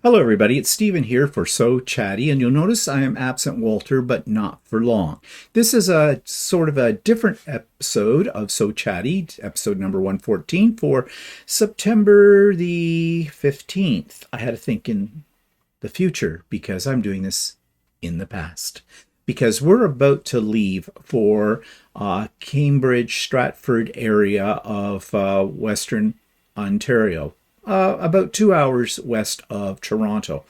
Hello everybody, it's Stephen here for So Chatty, and you'll notice I am absent Walter, but not for long. This is a sort of a different episode of So Chatty, episode number 114 for September the 15th. I had to think in the future because I'm doing this in the past. Because we're about to leave for Cambridge, Stratford area of Western Ontario. About 2 hours west of Toronto.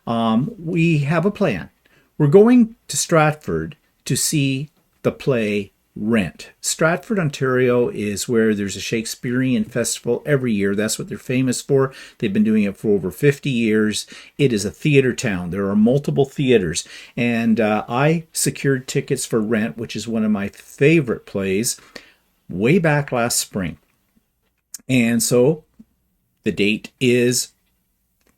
We have a plan. We're going to Stratford to see the play Rent. Stratford, Ontario is where there's a Shakespearean festival every year. That's what they're famous for. They've been doing it for over 50 years. It is a theater town. There are multiple theaters. And I secured tickets for Rent, which is one of my favorite plays, way back last spring. And so the date is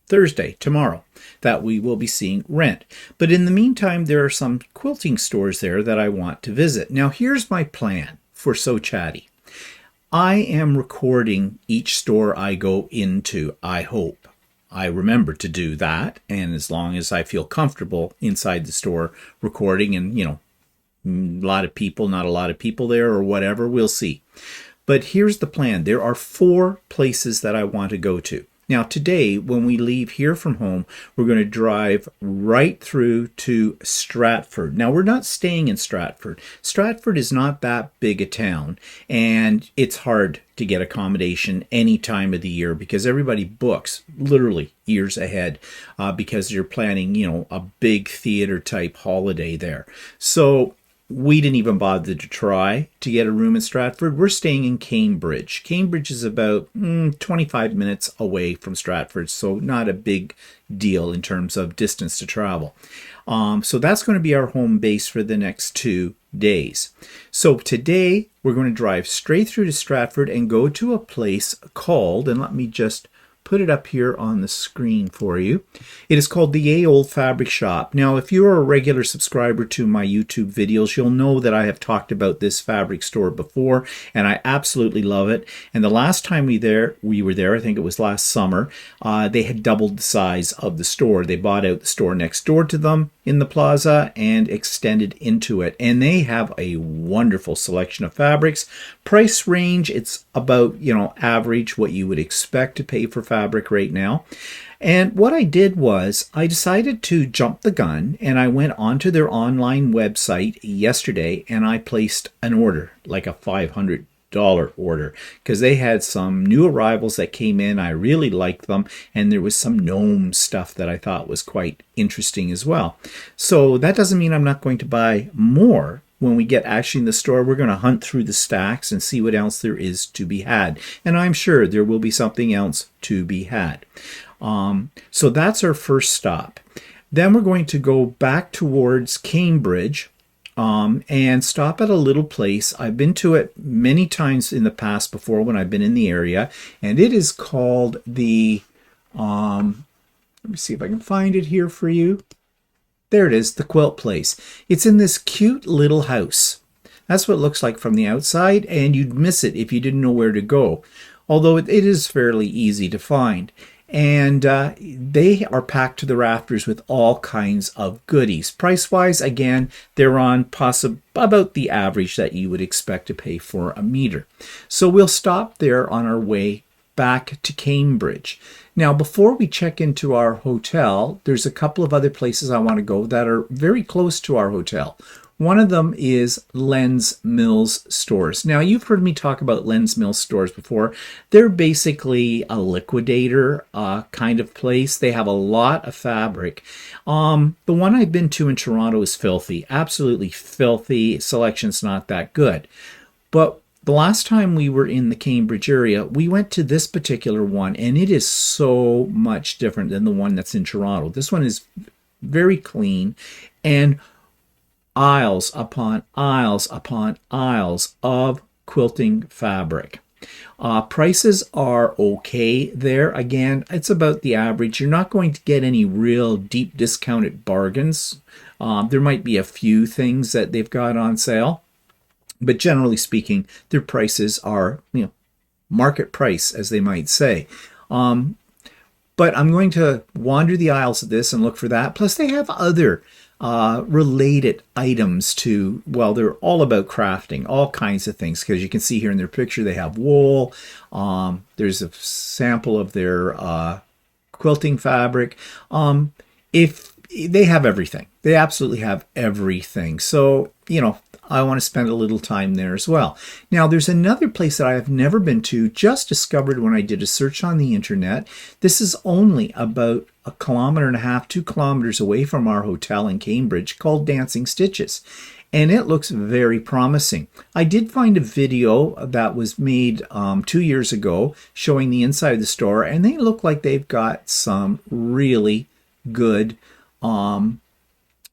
Thursday, tomorrow, that we will be seeing Rent. But in the meantime, there are some quilting stores there that I want to visit. Now, here's my plan for So Chatty. I am recording each store I go into, I hope. I remember to do that, and as long as I feel comfortable inside the store recording and, a lot of people, not a lot of people there or whatever, we'll see. But here's the plan. There are 4 places that I want to go to. Now, today, when we leave here from home, we're going to drive right through to Stratford. Now, we're not staying in Stratford. Stratford is not that big a town, and it's hard to get accommodation any time of the year because everybody books literally years ahead because you're planning, a big theater type holiday there. So we didn't even bother to try to get a room in Stratford. We're staying in Cambridge. Cambridge is about 25 minutes away from Stratford, so not a big deal in terms of distance to travel. So that's going to be our home base for the next 2 days. So today we're going to drive straight through to Stratford and go to a place called, and let me just put it up here on the screen for you. It is called the A Old Fabric Shop. Now, if you're a regular subscriber to my YouTube videos, you'll know that I have talked about this fabric store before, and I absolutely love it. And the last time we were there, I think it was last summer, they had doubled the size of the store. They bought out the store next door to them in the plaza and extended into it. And they have a wonderful selection of fabrics. Price range, it's about, average what you would expect to pay for fabric right now. And what I did was I decided to jump the gun and I went onto their online website yesterday and I placed an order, like a $500 order, because they had some new arrivals that came in. I really liked them, and there was some gnome stuff that I thought was quite interesting as well. So that doesn't mean I'm not going to buy more. When we get actually in the store, we're going to hunt through the stacks and see what else there is to be had. And I'm sure there will be something else to be had. So that's our first stop. Then we're going to go back towards Cambridge and stop at a little place. I've been to it many times in the past before when I've been in the area, and it is called the, let me see if I can find it here for you. There it is, the Quilt Place. It's in this cute little house. That's what it looks like from the outside, and you'd miss it if you didn't know where to go, although it is fairly easy to find. And they are packed to the rafters with all kinds of goodies. Price-wise, again, they're on about the average that you would expect to pay for a meter. So we'll stop there on our way back to Cambridge. Now, before we check into our hotel, there's a couple of other places I want to go that are very close to our hotel. One of them is Len's Mills stores. Now, you've heard me talk about Len's Mills stores before. They're basically a liquidator kind of place. They have a lot of fabric. The one I've been to in Toronto is filthy, absolutely filthy. Selection's not that good. But the last time we were in the Cambridge area, we went to this particular one, and it is so much different than the one that's in Toronto. This one is very clean, and aisles upon aisles upon aisles of quilting fabric. Prices are okay there. Again, it's about the average. You're not going to get any real deep discounted bargains. There might be a few things that they've got on sale, but generally speaking, their prices are, market price, as they might say. But I'm going to wander the aisles of this and look for that. Plus, they have other related items to, well, they're all about crafting, all kinds of things. Because you can see here in their picture, they have wool. There's a sample of their quilting fabric. If they have everything, they absolutely have everything. So, I want to spend a little time there as well. Now, there's another place that I have never been to, just discovered when I did a search on the internet. This is only about 1.5 kilometers, 2 kilometers away from our hotel in Cambridge, called Dancing Stitches. And it looks very promising. I did find a video that was made 2 years ago showing the inside of the store, and they look like they've got some really good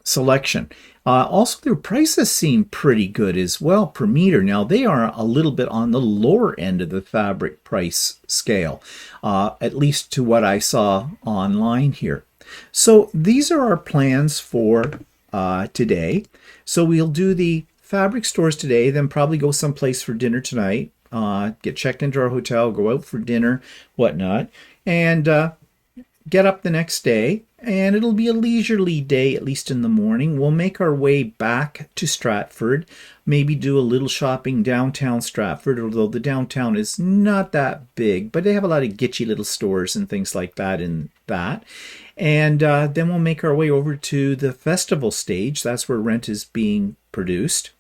selection. Also, their prices seem pretty good as well per meter. Now, they are a little bit on the lower end of the fabric price scale, at least to what I saw online here. So these are our plans for today. So we'll do the fabric stores today, then probably go someplace for dinner tonight, get checked into our hotel, go out for dinner, whatnot, and get up the next day. And it'll be a leisurely day, at least in the morning. We'll make our way back to Stratford, maybe do a little shopping downtown Stratford, although the downtown is not that big, but they have a lot of gitchy little stores and things like that in that. And then we'll make our way over to the festival stage. That's where rent is being produced,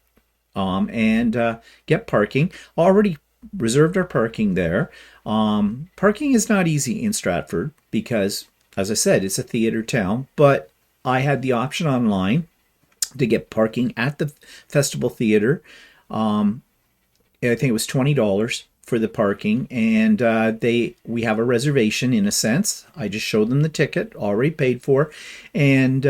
and get parking. Already reserved our parking there. Parking is not easy in Stratford because, as I said, it's a theater town, but I had the option online to get parking at the festival theater. I think it was $20 for the parking, and we have a reservation in a sense. I just showed them the ticket, already paid for, and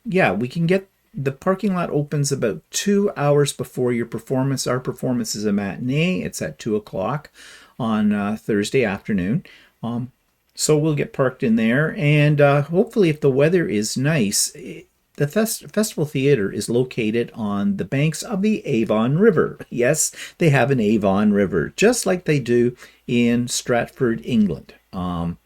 we can get the parking lot opens about 2 hours before your performance. Our performance is a matinee. It's at 2 o'clock on Thursday afternoon. So we'll get parked in there, and hopefully, if the weather is nice, the Festival Theater is located on the banks of the Avon River. Yes, they have an Avon River, just like they do in Stratford, England. And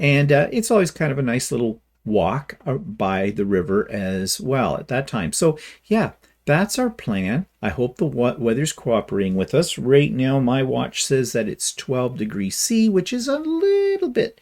it's always kind of a nice little walk by the river as well at that time. So, yeah, that's our plan. I hope the weather's cooperating with us. Right now, my watch says that it's 12 degrees C, which is a little bit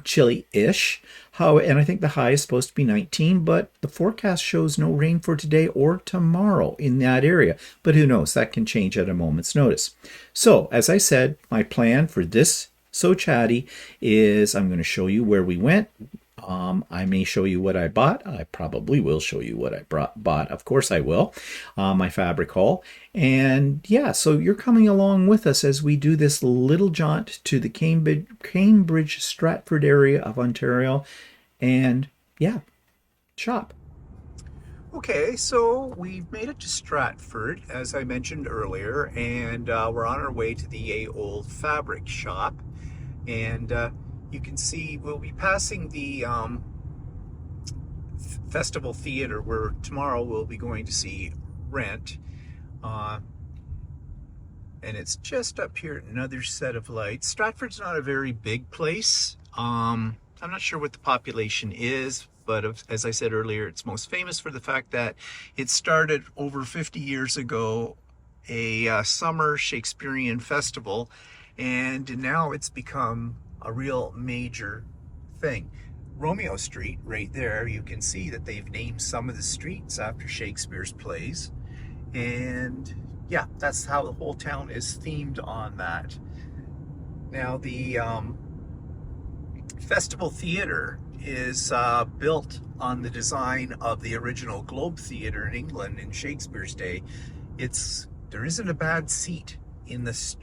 chilly-ish. And I think the high is supposed to be 19, but the forecast shows no rain for today or tomorrow in that area. But who knows? That can change at a moment's notice. So, as I said, my plan for this So Chatty is I'm going to show you where we went. I may show you what I bought. I probably will show you what I bought. Of course I will. My fabric haul. And yeah, so you're coming along with us as we do this little jaunt to the Cambridge Stratford area of Ontario. And yeah, shop. Okay, so we've made it to Stratford, as I mentioned earlier, and we're on our way to the Old Fabric Shop. And you can see we'll be passing the Festival Theater, where tomorrow we'll be going to see Rent. And it's just up here, another set of lights. Stratford's not a very big place. I'm not sure what the population is, but as I said earlier, it's most famous for the fact that it started over 50 years ago, a summer Shakespearean festival, and now it's become a real major thing. Romeo Street, right there, you can see that they've named some of the streets after Shakespeare's plays. And yeah, that's how the whole town is themed on that. Now, the Festival Theatre is built on the design of the original Globe Theatre in England in Shakespeare's day. There isn't a bad seat in this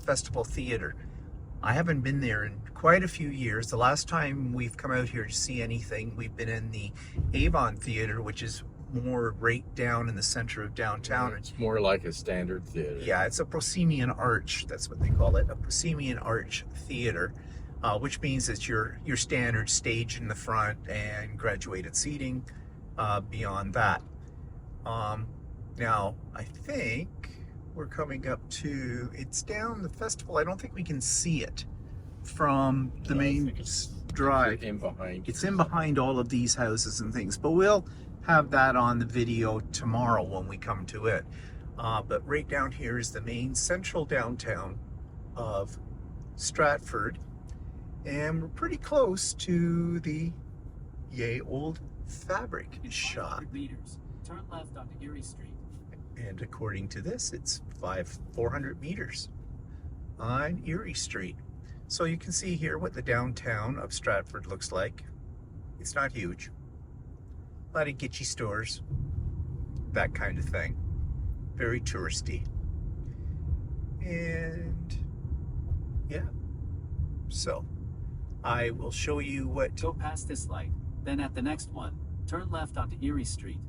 Festival Theatre. I haven't been there in quite a few years. The last time we've come out here to see anything, we've been in the Avon Theatre, which is more right down in the center of downtown. It's more like a standard theater. Yeah, it's a proscenium arch. That's what they call it, a proscenium arch theater, which means it's your standard stage in the front and graduated seating beyond that. Now, I think we're coming up to, it's down the festival. I don't think we can see it from the main drive. In behind. It's in behind all of these houses and things, but we'll have that on the video tomorrow when we come to it. But right down here is the main central downtown of Stratford, and we're pretty close to the Yay Old Fabric Shop. Meters. Turn left onto Erie Street. And according to this, it's 400 meters on Erie Street. So you can see here what the downtown of Stratford looks like. It's not huge. A lot of kitschy stores, that kind of thing. Very touristy. And yeah, so I will show you what... Go past this light. Then at the next one, turn left onto Erie Street.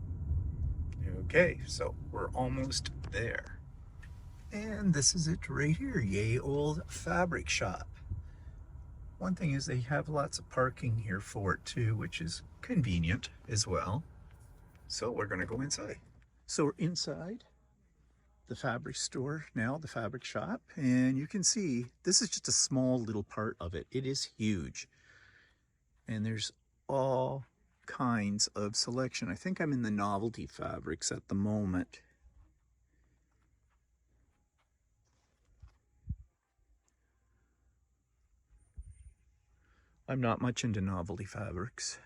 Okay, so we're almost there. And this is it right here, Yay Old Fabric Shop. One thing is they have lots of parking here for it too, which is convenient as well. So we're gonna go inside. So we're inside the fabric store now, the fabric shop, and you can see this is just a small little part of it. It is huge. And there's all kinds of selection. I think I'm in the novelty fabrics at the moment. I'm not much into novelty fabrics.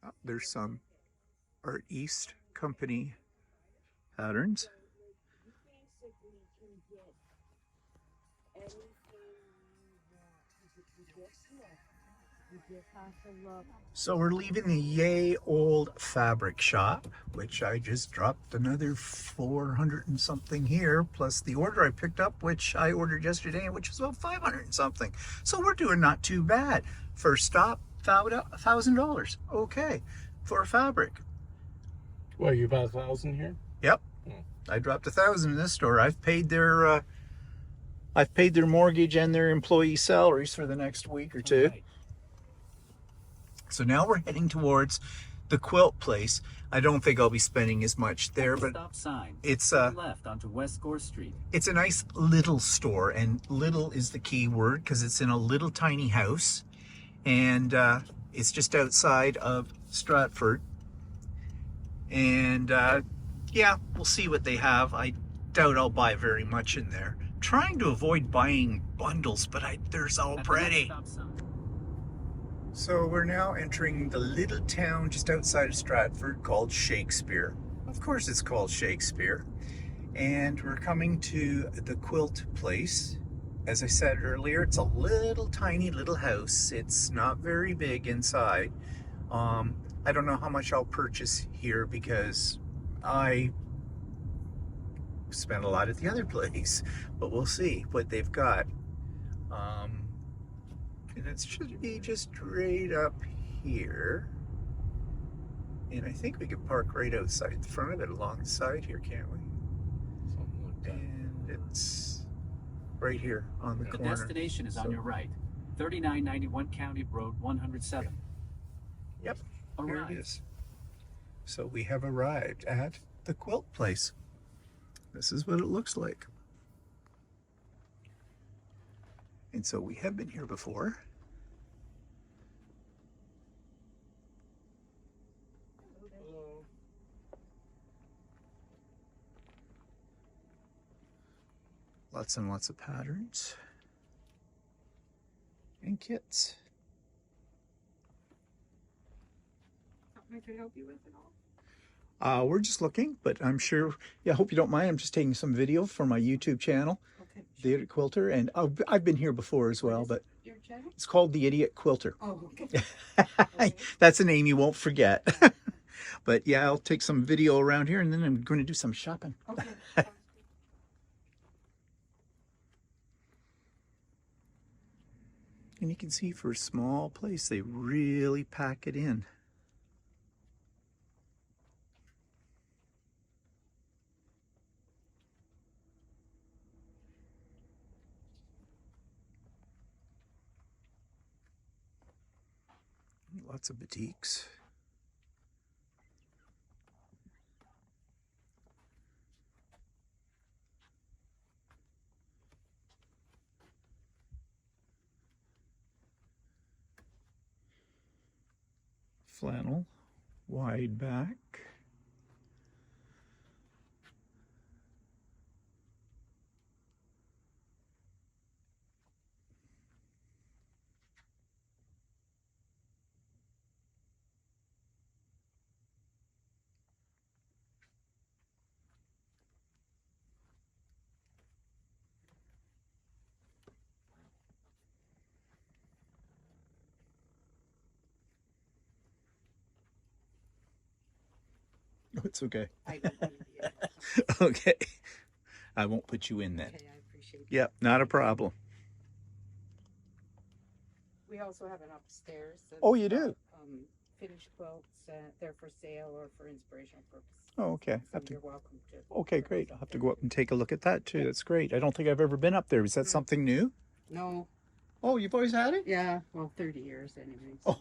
Oh, there's some Art East Company patterns. So we're leaving the Yay Old Fabric Shop, which I just dropped another 400 and something here, plus the order I picked up, which I ordered yesterday, which was about 500 and something. So we're doing not too bad. First stop, $1,000. Okay, for fabric. Well, you bought 1,000 here? Yep, I dropped 1,000 in this store. I've paid their mortgage and their employee salaries for the next week or two. Right. So now we're heading towards the quilt place. I don't think I'll be spending as much there, but Stop sign. it's Turn left onto West Gore Street. it's a nice little store, and little is the key word because it's in a little tiny house, and it's just outside of Stratford. And yeah, we'll see what they have. I doubt I'll buy very much in there. Trying to avoid buying bundles, but they're so At the next pretty. stop sign. So we're now entering the little town just outside of Stratford called Shakespeare. Of course it's called Shakespeare. And we're coming to the quilt place. As I said earlier, it's a little tiny little house. It's not very big inside. I don't know how much I'll purchase here because I spent a lot at the other place, but we'll see what they've got. And it should be just right up here. And I think we could park right outside the front of it along the side here, can't we? Something like that. And it's right here on the The corner. destination is on So- your right. 3991 County Road 107. Yep, here Arrived. it is. So we have arrived at the quilt place. This is what it looks like. And so we have been here before. Lots and lots of patterns and kits. Something I could help you with at all? We're just looking, but I'm sure, yeah, I hope you don't mind. I'm just taking some video for my YouTube channel, Okay. The Idiot Quilter, and I've been here before as well, but Your channel? it's called The Idiot Quilter. Oh, okay. That's a name you won't forget. But yeah, I'll take some video around here and then I'm going to do some shopping. Okay. And you can see for a small place, they really pack it in. Lots of boutiques. flannel, wide back. Oh, it's okay. I don't want to be in. Okay. I won't put you in then. Okay, I appreciate it. Yep, not a problem. We also have an upstairs. That's Oh, you do? Finished quilts. They're for sale or for inspirational purpose. Oh, okay. So you're welcome to. Okay, great. I'll have to go up and take a look at that too. That's great. I don't think I've ever been up there. Is that something new? No. Oh, you've always had it? Yeah. Well, 30 years anyway. Oh.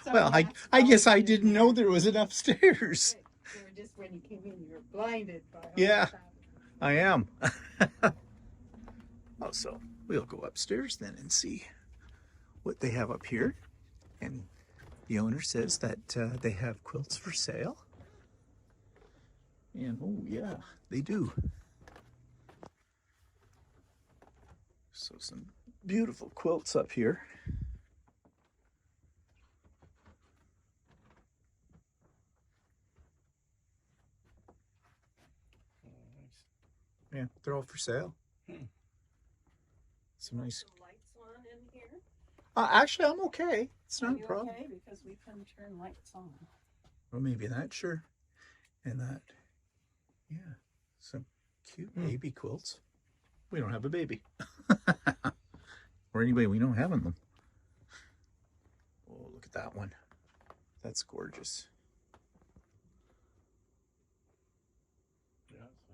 So Well, that's I guess I always didn't been know there. there was an upstairs. You were just when you came in, you were blinded by all Yeah. that. I am. Oh, so we'll go upstairs then and see what they have up here. And the owner says that they have quilts for sale. And oh yeah, they do. So some beautiful quilts up here. Yeah, they're all for sale. It's a nice. Lights on in here? Actually, I'm okay. It's not a You problem. okay? Because we can turn lights on. Well, maybe that, sure. And that, yeah, some cute baby quilts. We don't have a baby. Or anybody we know having them. Oh, look at that one. That's gorgeous. Yeah, that's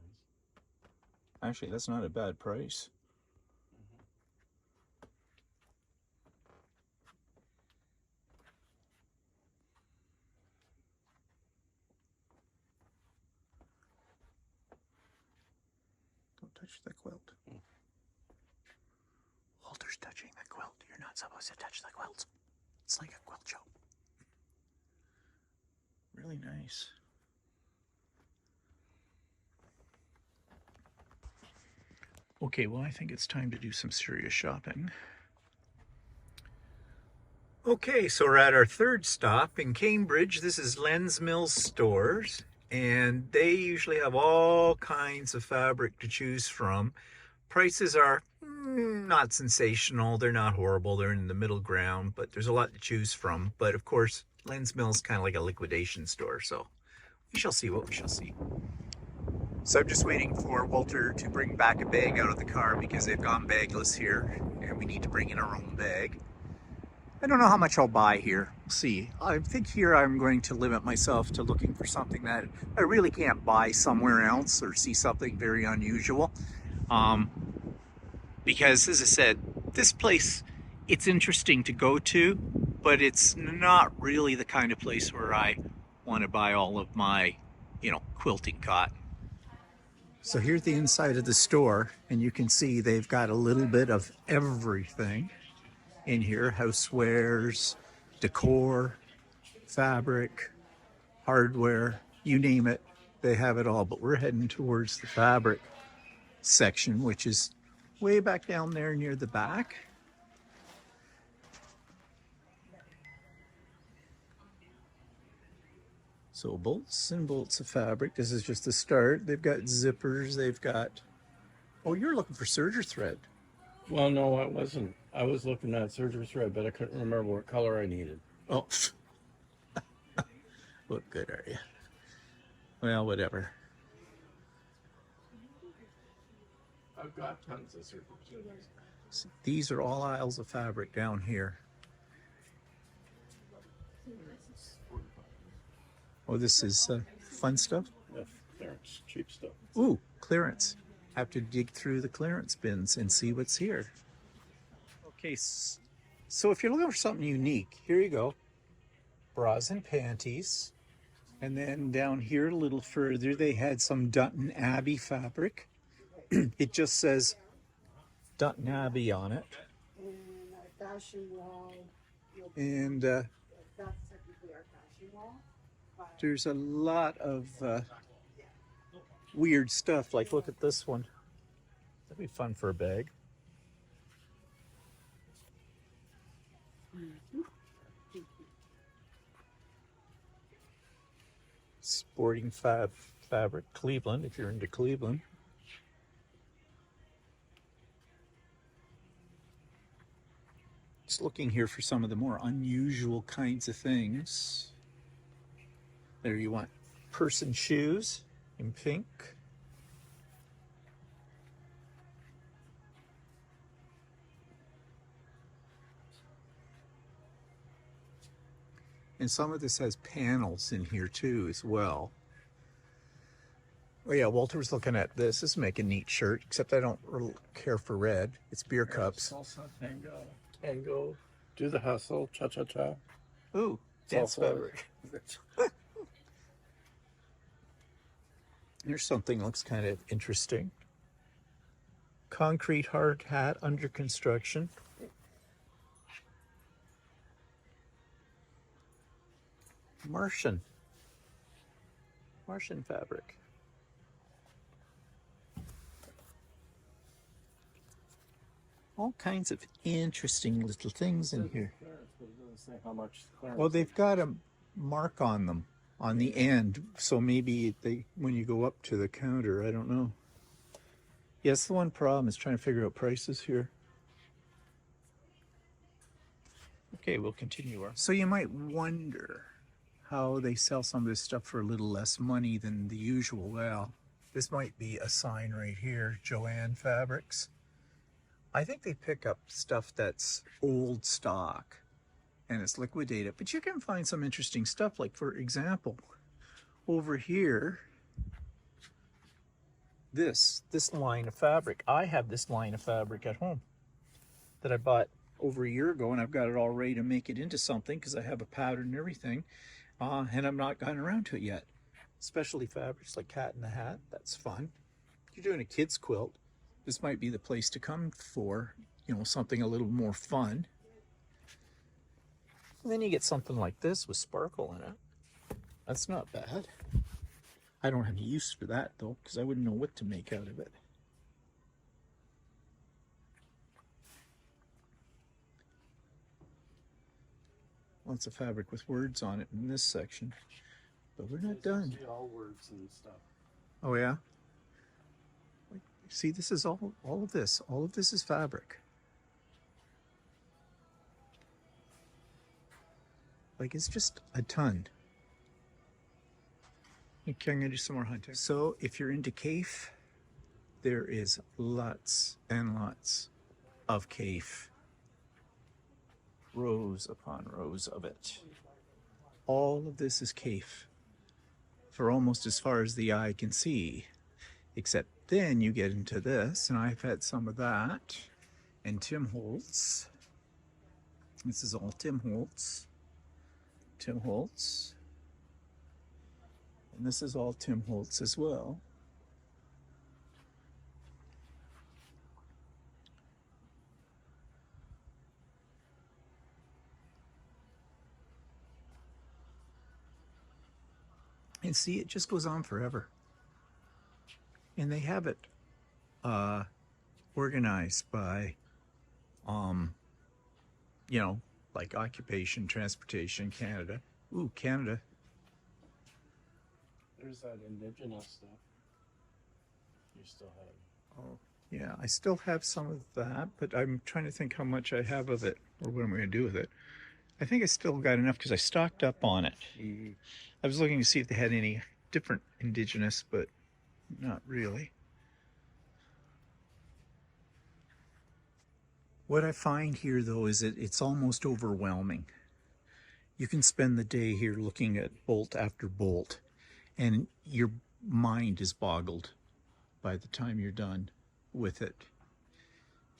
nice. Actually, that's not a bad price. Don't touch the quilt. Walter's touching the quilt. You're not supposed to touch the quilt. It's like a quilt show. Really nice. Okay, well, I think it's time to do some serious shopping. Okay, so we're at our third stop in Cambridge. This is Len's Mills Stores, and they usually have all kinds of fabric to choose from. Prices are not sensational. They're not horrible. They're in the middle ground, but there's a lot to choose from. But of course, Len's Mills is kind of like a liquidation store, so we shall see what we shall see. So I'm just waiting for Walter to bring back a bag out of the car because they've gone bagless here, and we need to bring in our own bag. I don't know how much I'll buy here. We'll see. I think here I'm going to limit myself to looking for something that I really can't buy somewhere else or see something very unusual. Because as I said, this place, it's interesting to go to, but it's not really the kind of place where I want to buy all of my, quilting cotton. So here's the inside of the store, and you can see they've got a little bit of everything in here. Housewares, decor, fabric, hardware, you name it, they have it all. But we're heading towards the fabric section, which is way back down there near the back. So bolts and bolts of fabric. This is just the start. They've got zippers. They've got... Oh, you're looking for serger thread. Well, no, I wasn't. I was looking at serger thread, but I couldn't remember what color I needed. Oh. What good are you? Well, whatever. I've got tons of serger thread. See, these are all aisles of fabric down here. Oh, this is fun stuff? Yeah, clearance, cheap stuff. Ooh, clearance. Have to dig through the clearance bins and see what's here. Okay, so if you're looking for something unique, here you go. Bras and panties. And then down here a little further, they had some Dutton Abbey fabric. It just says Dutton Abbey on it. And our fashion wall. And That's There's a lot of weird stuff. Like, look at this one. That'd be fun for a bag. Sporting fabric, Cleveland, if you're into Cleveland. Just looking here for some of the more unusual kinds of things. There you want person shoes in pink. And some of this has panels in here too as well. Oh yeah, Walter was looking at this. This make a neat shirt, except I don't really care for red. It's beer cups. Salsa, tango, do the hustle, cha-cha-cha. Ooh, dance fabric. Here's something that looks kind of interesting. Concrete hard hat under construction. Martian fabric. All kinds of interesting little things in here. How much clearance? Well, they've got a mark on them on the end, so maybe when you go up to the counter, I don't know. Yes, the one problem is trying to figure out prices here. Okay, we'll continue. So you might wonder how they sell some of this stuff for a little less money than the usual. Well, this might be a sign right here, Joanne Fabrics. I think they pick up stuff that's old stock and it's liquidated, but you can find some interesting stuff. Like, for example, over here, this line of fabric. I have this line of fabric at home that I bought over a year ago, and I've got it all ready to make it into something because I have a pattern and everything, and I've not gotten around to it yet. Especially fabrics like Cat in the Hat. That's fun. If you're doing a kid's quilt, this might be the place to come for, something a little more fun. And then you get something like this with sparkle in it. That's not bad. I don't have any use for that though, because I wouldn't know what to make out of it. Lots of fabric with words on it in this section, but we're not done. All words and stuff. Oh yeah. See, this is all of this. All of this is fabric. Like, it's just a ton. Okay, I'm gonna do some more hunting. So if you're into Cafe, there is lots and lots of Cafe. Rows upon rows of it. All of this is Cafe for almost as far as the eye can see. Except then you get into this, and I've had some of that. And Tim Holtz. This is all Tim Holtz. Tim Holtz. And this is all Tim Holtz as well. And see, it just goes on forever. And they have it organized by, like occupation, transportation, Canada. Ooh, Canada. There's that indigenous stuff. You still have. Oh, yeah, I still have some of that, but I'm trying to think how much I have of it, or what I'm going to do with it. I think I still got enough because I stocked up on it. Mm-hmm. I was looking to see if they had any different indigenous, but not really. What I find here, though, is that it's almost overwhelming. You can spend the day here looking at bolt after bolt, and your mind is boggled by the time you're done with it.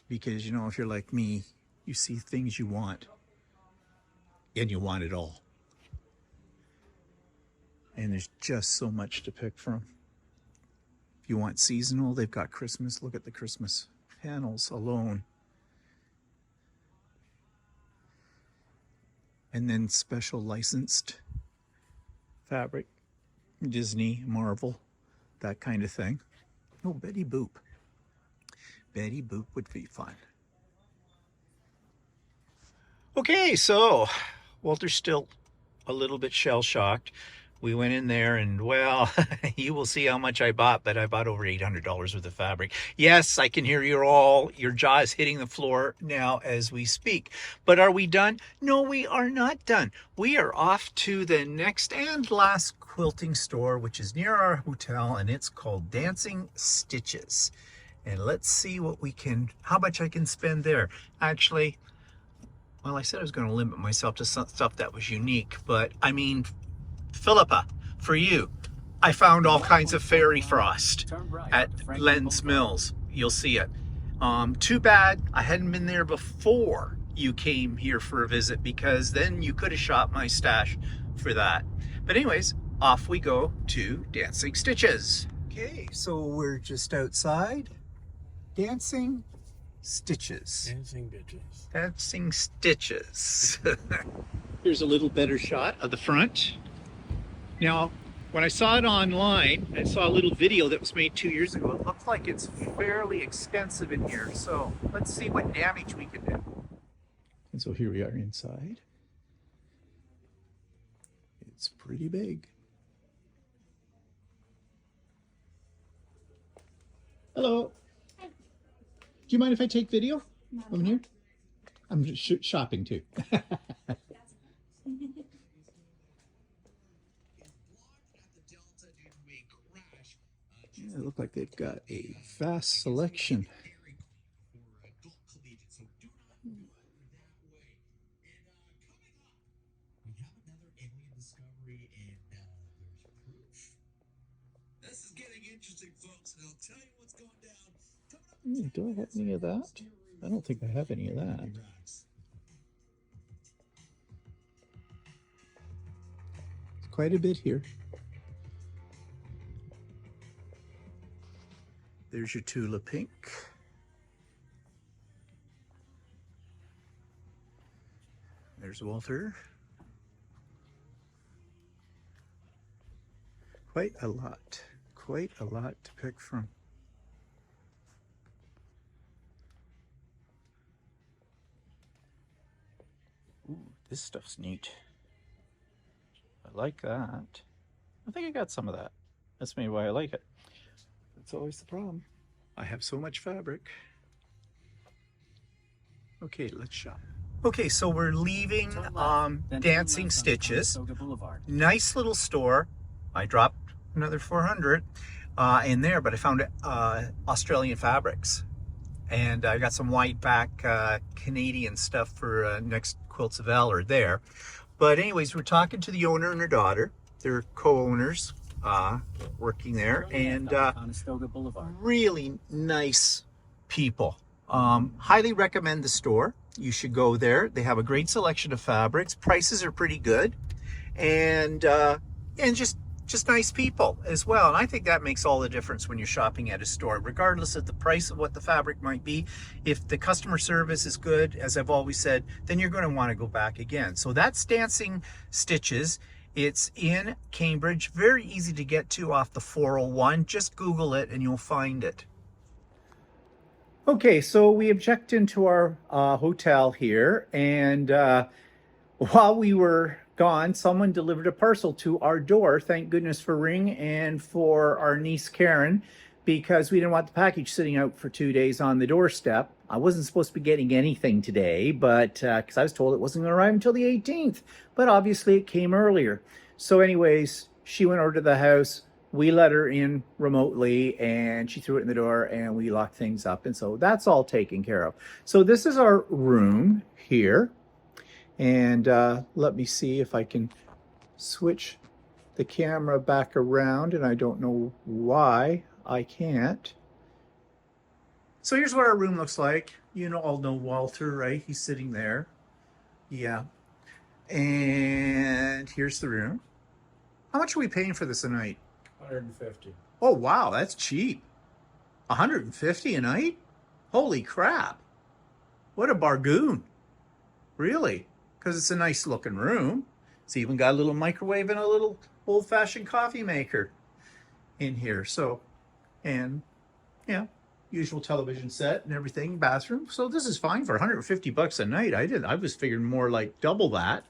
Because, if you're like me, you see things you want, and you want it all. And there's just so much to pick from. If you want seasonal, they've got Christmas. Look at the Christmas panels alone. And then special licensed fabric. Disney, Marvel, that kind of thing. Oh, Betty Boop. Betty Boop would be fun. Okay, so Walter's still a little bit shell-shocked. We went in there and, well, you will see how much I bought, but I bought over $800 worth of fabric. Yes, I can hear your jaw is hitting the floor now as we speak. But are we done? No, we are not done. We are off to the next and last quilting store, which is near our hotel, and it's called Dancing Stitches. And let's see how much I can spend there. Actually, well, I said I was going to limit myself to some stuff that was unique, but I mean, Philippa, for you, I found all kinds of fairy frost at Len's Mills. You'll see it. Too bad I hadn't been there before you came here for a visit, because then you could have shot my stash for that. But anyways, off we go to Dancing Stitches. Okay, so we're just outside. Dancing Stitches. Dancing bitches. Dancing Stitches. Here's a little better shot of the front. Now, when I saw it online, I saw a little video that was made 2 years ago. It looks like it's fairly extensive in here. So let's see what damage we can do. And so here we are inside. It's pretty big. Hello. Hi. Do you mind if I take video over here? I'm just shopping too. It looks like they've got a vast selection. Do I have any of that? I don't think I have any of that. It's quite a bit here. There's your Tula Pink. There's Walter. Quite a lot to pick from. Ooh, this stuff's neat. I like that. I think I got some of that. That's maybe why I like it. That's always the problem. I have so much fabric. Okay, let's shop. Okay, so we're leaving Dancing Stitches. Nice little store. I dropped another 400 in there, but I found Australian fabrics. And I got some white back Canadian stuff for next Quilts of Valor there. But anyways, we're talking to the owner and her daughter. They're co-owners working there, and really nice people. Highly recommend the store. You should go there. They have a great selection of fabrics. Prices are pretty good, and just nice people as well. And I think that makes all the difference when you're shopping at a store, regardless of the price of what the fabric might be. If the customer service is good, as I've always said, then you're going to want to go back again. So that's Dancing Stitches. It's in Cambridge, very easy to get to off the 401. Just Google it and you'll find it. Okay, so we have checked into our hotel here, and while we were gone, someone delivered a parcel to our door. Thank goodness for Ring and for our niece Karen, because we didn't want the package sitting out for 2 days on the doorstep. I wasn't supposed to be getting anything today, but because I was told it wasn't going to arrive until the 18th, but obviously it came earlier. So anyways, she went over to the house. We let her in remotely, and she threw it in the door, and we locked things up. And so that's all taken care of. So this is our room here. And let me see if I can switch the camera back around, and I don't know why I can't. So here's what our room looks like. You know, all know Walter, right? He's sitting there. Yeah. And here's the room. How much are we paying for this a night? 150. Oh, wow, that's cheap. 150 a night? Holy crap. What a bargain. Really? Because it's a nice looking room. It's even got a little microwave and a little old-fashioned coffee maker in here. So, and yeah, usual television set and everything, bathroom. So this is fine for 150 bucks a night. I was figuring more like double that.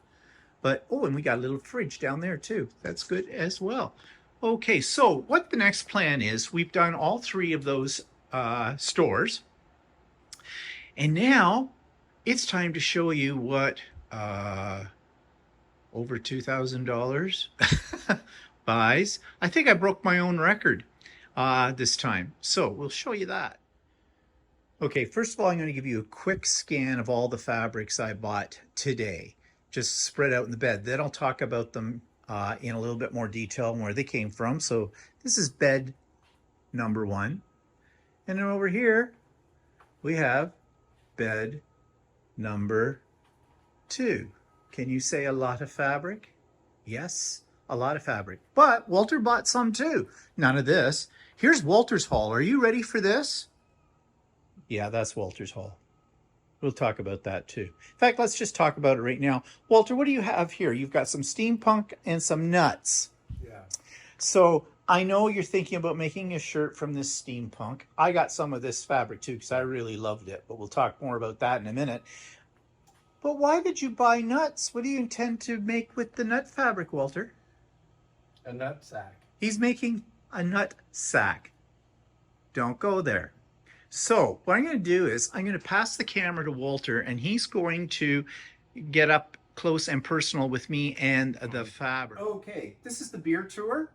But, oh, and we got a little fridge down there too. That's good as well. Okay, so what the next plan is, we've done all three of those stores. And now it's time to show you what over $2,000 buys. I think I broke my own record this time. So we'll show you that. Okay, first of all, I'm going to give you a quick scan of all the fabrics I bought today, just spread out in the bed. Then I'll talk about them in a little bit more detail and where they came from. So this is bed number 1. And then over here, we have bed number 2. Can you say a lot of fabric? Yes, a lot of fabric. But Walter bought some too. None of this. Here's Walter's haul. Are you ready for this? Yeah, that's Walter's haul. We'll talk about that too. In fact, let's just talk about it right now. Walter, what do you have here? You've got some steampunk and some nuts. Yeah. So I know you're thinking about making a shirt from this steampunk. I got some of this fabric too because I really loved it, but we'll talk more about that in a minute. But why did you buy nuts? What do you intend to make with the nut fabric, Walter? A nut sack. He's making a nut sack. Don't go there. So what I'm going to do is I'm going to pass the camera to Walter, and he's going to get up close and personal with me and the fabric. Okay, this is the beer tour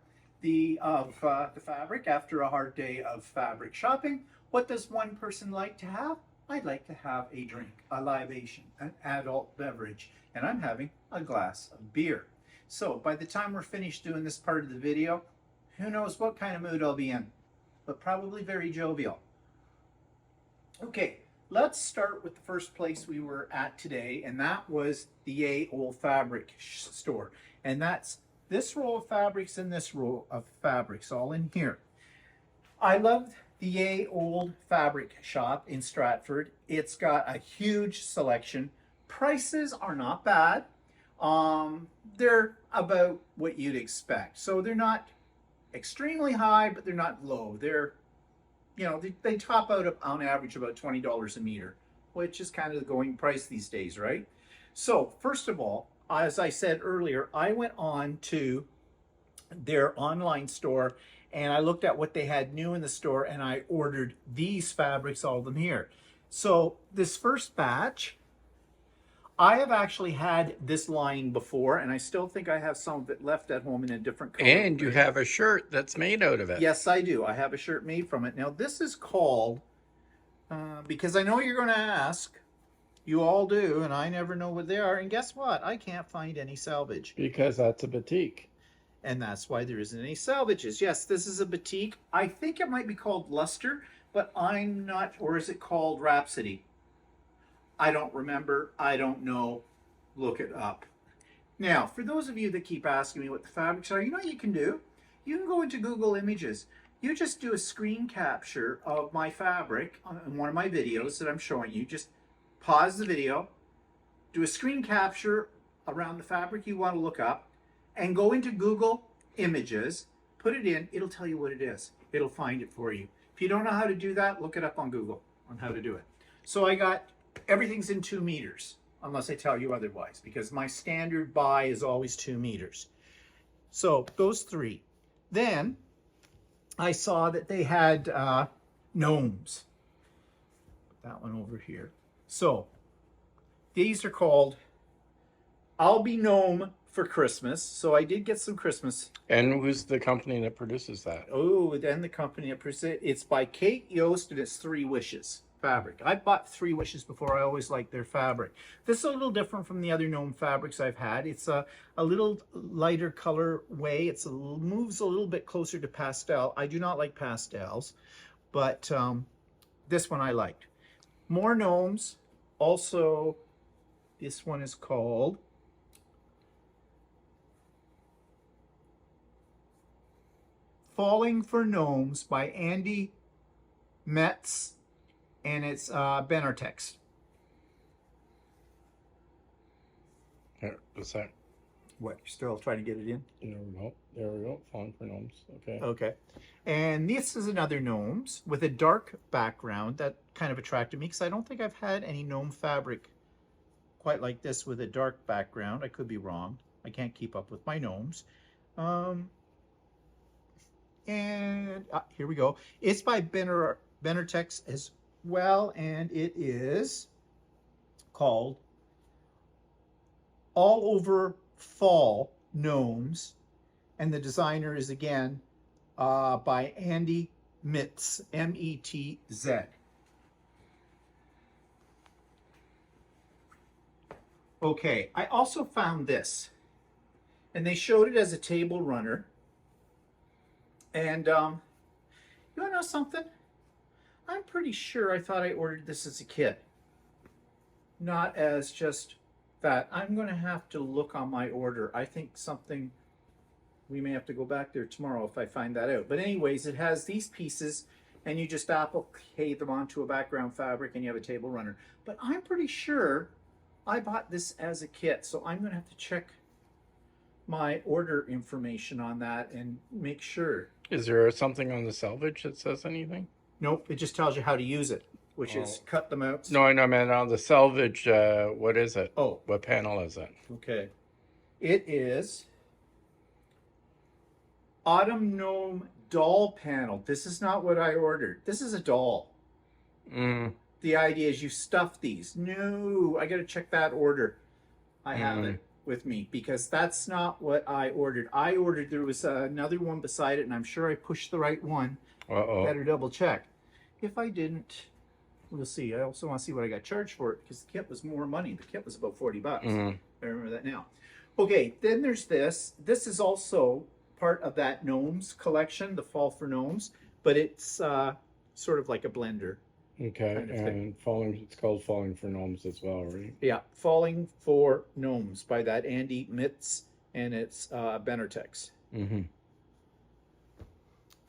of the fabric after a hard day of fabric shopping. What does one person like to have? I'd like to have a drink, a libation, an adult beverage, and I'm having a glass of beer. So by the time we're finished doing this part of the video, who knows what kind of mood I'll be in, but probably very jovial. Okay, let's start with the first place we were at today, and that was the Yay Old Fabric store. And that's this roll of fabrics and this roll of fabrics all in here. I love the Yay Old Fabric shop in Stratford. It's got a huge selection. Prices are not bad. They're about what you'd expect. So they're not extremely high, but they're not low. They're, you know, they top out on average about $20 a meter, which is kind of the going price these days, right? So first of all, as I said earlier, I went on to their online store and I looked at what they had new in the store and I ordered these fabrics, all of them here. So this first batch, I have actually had this line before, and I still think I have some of it left at home in a different color. And you have a shirt that's made out of it. Yes, I do. I have a shirt made from it. Now, this is called, because I know you're going to ask, you all do, and I never know what they are. And guess what? I can't find any salvage. Because that's a batik. And that's why there isn't any salvages. Yes, this is a batik. I think it might be called Luster, but I'm not, or is it called Rhapsody? I don't remember. I don't know. Look it up. Now, for those of you that keep asking me what the fabrics are, you know what you can do? You can go into Google Images. You just do a screen capture of my fabric on one of my videos that I'm showing you. Just pause the video, do a screen capture around the fabric you want to look up, and go into Google Images, put it in, it'll tell you what it is. It'll find it for you. If you don't know how to do that, look it up on Google on how to do it. So I got, everything's in 2 meters, unless I tell you otherwise, because my standard buy is always 2 meters. So those 3. Then I saw that they had gnomes. Put that one over here. So these are called I'll Be Gnome for Christmas. So I did get some Christmas. And who's the company that produces that? Oh, then the company that produces it, it's by Kate Yost, and it's 3 Wishes fabric. I bought 3 Wishes before. I always liked their fabric. This is a little different from the other gnome fabrics I've had. It's a little lighter color way. It's moves a little bit closer to pastel. I do not like pastels, but this one I liked. More gnomes. Also, this one is called Falling for Gnomes by Andy Metz, and it's Benartex. What's that? What, you're still trying to get it in? There we go. There we go. Falling for gnomes. Okay. Okay. And this is another gnomes with a dark background that kind of attracted me because I don't think I've had any gnome fabric quite like this with a dark background. I could be wrong. I can't keep up with my gnomes. And here we go. It's by Benertex as well, and it is called All Over Fall Gnomes, and the designer is again by Andy Mitz, M-E-T-Z. Okay, I also found this, and they showed it as a table runner. And you want to know something? I'm pretty sure I thought I ordered this as a kit, not as just that. I'm going to have to look on my order. I think something, we may have to go back there tomorrow if I find that out. But anyways, it has these pieces, and you just applique them onto a background fabric, and you have a table runner. But I'm pretty sure I bought this as a kit, so I'm going to have to check my order information on that and make sure. Is there something on the salvage that says anything? Nope, it just tells you how to use it, which is cut them out. No, I know, man. On the salvage, what is it? Oh. What panel is it? Okay. It is Autumn Gnome doll panel. This is not what I ordered. This is a doll. The idea is you stuff these. No, I got to check that order. I have it with me because that's not what I ordered. I ordered, there was another one beside it, and I'm sure I pushed the right one. Better double check. If I didn't, we'll see. I also want to see what I got charged for it because the kit was more money. The kit was about $40. I remember that now. Okay, then there's this. This is also part of that Gnomes collection, the Fall for Gnomes, but it's sort of like a blender. Okay, kind of and falling, it's called Falling for Gnomes as well, right? Yeah, Falling for Gnomes by that Andy Mitz, and it's Benertex.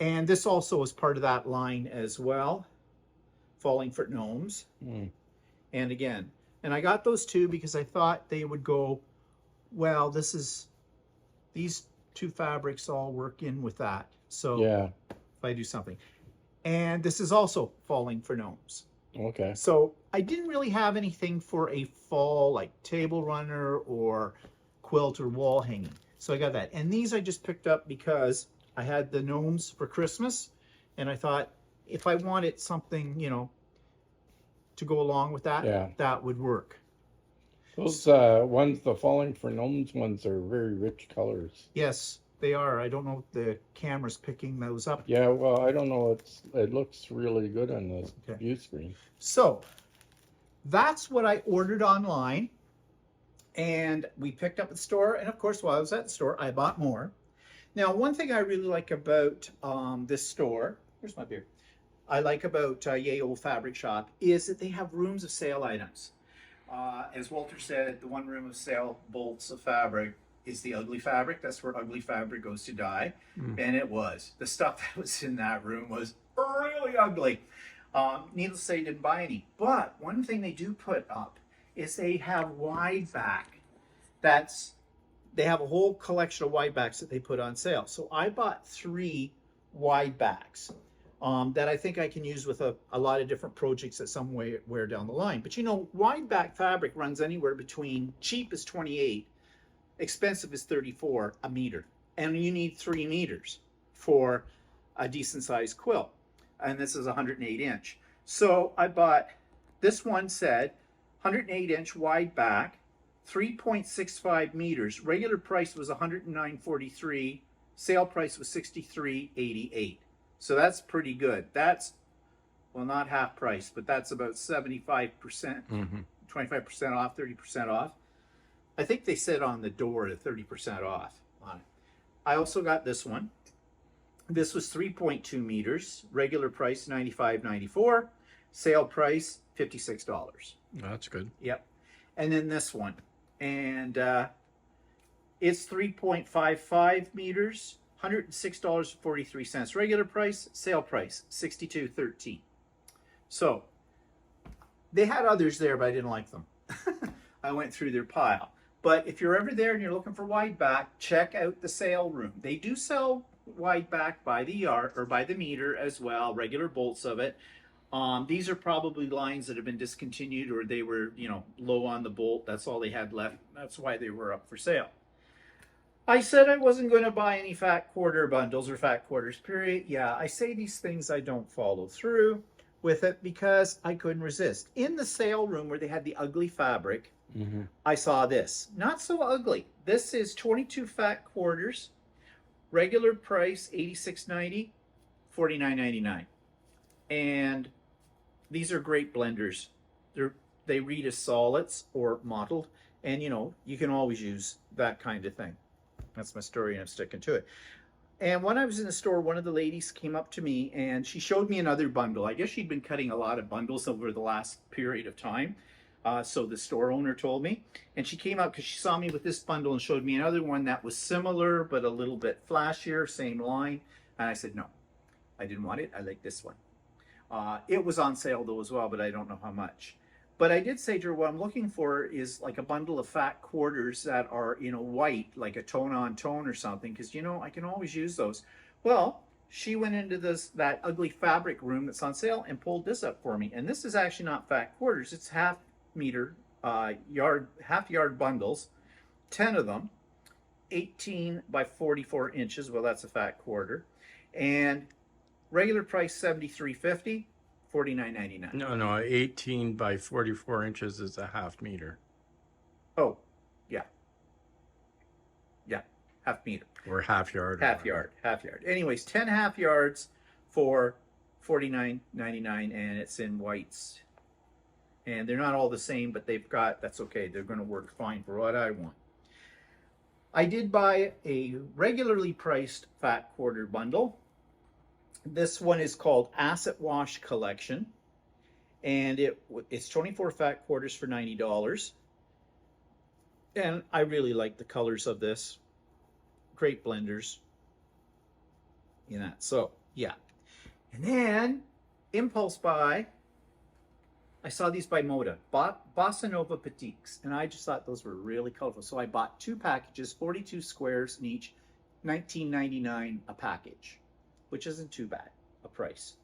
And this also is part of that line as well, Falling for Gnomes. And again, and I got those two because I thought they would go, well, these two fabrics all work in with that. So Yeah. if I do something. And this is also Falling for Gnomes. Okay. So I didn't really have anything for a fall like table runner or quilt or wall hanging. So I got that. And these I just picked up because I had the gnomes for Christmas. And I thought if I wanted something, you know, to go along with that, that would work. Those ones, the Falling for Gnomes ones are very rich colors. Yes, they are. I don't know if the camera's picking those up. Yeah, well, I don't know. It looks really good on the view screen. So that's what I ordered online, and we picked up at the store. And of course, while I was at the store, I bought more. Now, one thing I really like about this store, where's my beer? I like about Yay Old Fabric Shop is that they have rooms of sale items. As Walter said, the one room of sale bolts of fabric is the ugly fabric. That's where ugly fabric goes to die. And it was. The stuff that was in that room was really ugly. Needless to say, didn't buy any. But one thing they do put up is they have wide back. They have a whole collection of wide backs that they put on sale. So I bought 3 wide backs that I think I can use with a lot of different projects at some way where down the line. But you know, wide back fabric runs anywhere between cheap is 28, expensive is 34 a meter, and you need 3 meters for a decent sized quilt, and this is 108 inch. So I bought, this one said 108 inch wide back, 3.65 meters. Regular price was $109.43, sale price was $63.88. So that's pretty good. That's, well, not half price, but that's about 75%, 25% off, 30% off. I think they said on the door at 30% off on it. I also got this one. This was 3.2 meters. Regular price $95.94. Sale price $56. That's good. Yep. And then this one. And it's 3.55 meters. $106.43. Regular price, sale price $62.13. So they had others there, but I didn't like them. I went through their pile. But if you're ever there and you're looking for wide back, check out the sale room. They do sell wide back by the yard or by the meter as well, regular bolts of it. These are probably lines that have been discontinued, or they were, low on the bolt. That's all they had left. That's why they were up for sale. I said I wasn't going to buy any fat quarter bundles or fat quarters, period. Yeah, I say these things, I don't follow through with it because I couldn't resist. In the sale room where they had the ugly fabric, I saw this. Not so ugly. This is 22 fat quarters, regular price $86.90, $49.99. And these are great blenders. They read as solids or mottled, and you can always use that kind of thing. That's my story, and I'm sticking to it. And when I was in the store, one of the ladies came up to me and she showed me another bundle. I guess she'd been cutting a lot of bundles over the last period of time. So the store owner told me. And she came up because she saw me with this bundle and showed me another one that was similar but a little bit flashier, same line. And I said, no, I didn't want it. I like this one. It was on sale though as well, but I don't know how much. But I did say to her, what I'm looking for is like a bundle of fat quarters that are, white, like a tone on tone or something, because, I can always use those. Well, she went into that ugly fabric room that's on sale and pulled this up for me. And this is actually not fat quarters. It's half yard bundles, 10 of them, 18 by 44 inches. Well, that's a fat quarter. And regular price $73.50. $49.99. No, 18 by 44 inches is a half meter. Oh, yeah. Yeah, half meter. Or half yard. Half yard. Anyways, 10 half yards for $49.99, and it's in whites. And they're not all the same, but that's okay. They're going to work fine for what I want. I did buy a regularly priced fat quarter bundle. This one is called Asset Wash Collection, and it's 24 fat quarters for $90. And I really like the colors of this. Great blenders. So yeah. And then impulse buy. I saw these by Moda, Bossa Nova Petites, and I just thought those were really colorful. So I bought 2 packages, 42 squares in each, $19.99 a package, which isn't too bad a price.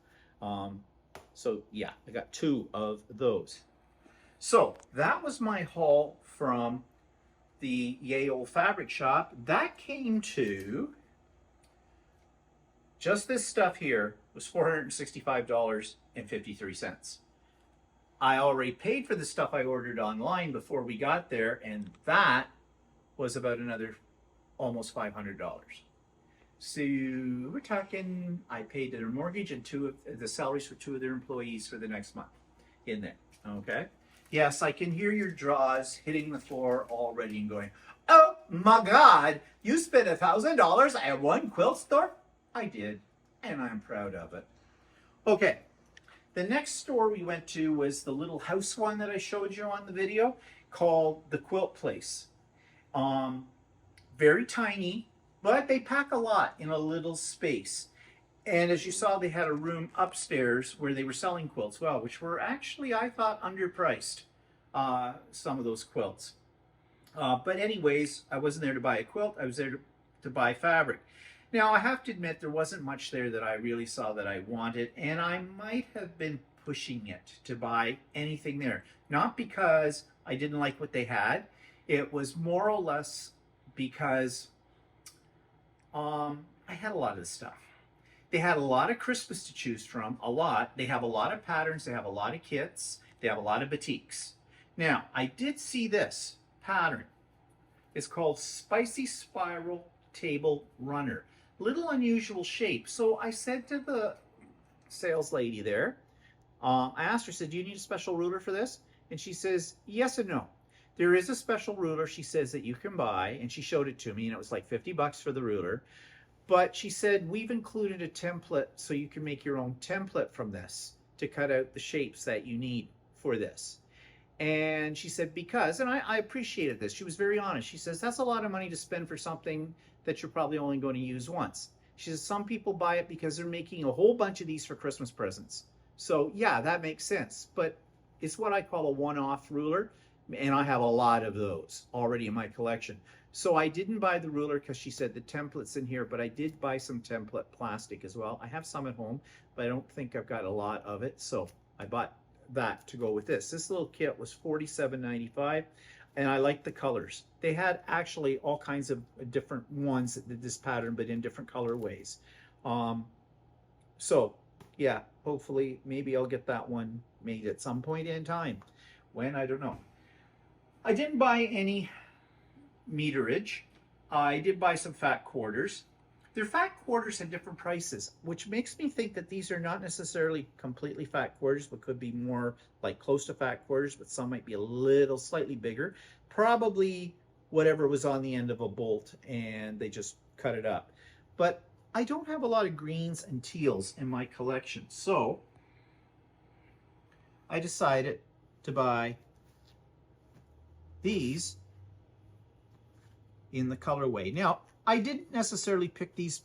So yeah, I got 2 of those. So that was my haul from the Yale Fabric Shop. That came to, just this stuff here was $465.53. I already paid for the stuff I ordered online before we got there, and that was about another almost $500. So we're talking, I paid their mortgage and the salaries for 2 of their employees for the next month in there. Okay. Yes, I can hear your jaws hitting the floor already and going, oh my God, you spent $1,000 at one quilt store? I did, and I'm proud of it. Okay. The next store we went to was the little house one that I showed you on the video, called the Quilt Place. Very tiny, but they pack a lot in a little space. And as you saw, they had a room upstairs where they were selling quilts, well, which were actually, I thought, underpriced, some of those quilts. But anyways, I wasn't there to buy a quilt. I was there to buy fabric. Now, I have to admit, there wasn't much there that I really saw that I wanted, and I might have been pushing it to buy anything there. Not because I didn't like what they had. It was more or less because I had a lot of this stuff. They had a lot of Christmas to choose from, a lot. They have a lot of patterns. They have a lot of kits. They have a lot of batiks. Now, I did see this pattern. It's called Spicy Spiral Table Runner. Little unusual shape. So I said to the sales lady there, I asked her, said, do you need a special ruler for this? And she says, yes and no. There is a special ruler, she says, that you can buy, and she showed it to me, and it was like $50 for the ruler. But she said, we've included a template so you can make your own template from this to cut out the shapes that you need for this. And she said, because, and I appreciated this, she was very honest. She says, that's a lot of money to spend for something that you're probably only going to use once. She says, some people buy it because they're making a whole bunch of these for Christmas presents. So yeah, that makes sense. But it's what I call a one-off ruler. And I have a lot of those already in my collection. So I didn't buy the ruler because she said the template's in here, but I did buy some template plastic as well. I have some at home, but I don't think I've got a lot of it. So I bought that to go with this. This little kit was $47.95, and I like the colors. They had actually all kinds of different ones that did this pattern, but in different colorways. So yeah, hopefully maybe I'll get that one made at some point in time. When, I don't know. I didn't buy any meterage. I did buy some fat quarters. Their fat quarters had different prices, which makes me think that these are not necessarily completely fat quarters, but could be more like close to fat quarters, but some might be a little slightly bigger. Probably whatever was on the end of a bolt and they just cut it up. But I don't have a lot of greens and teals in my collection, so I decided to buy these in the colorway. Now, I didn't necessarily pick these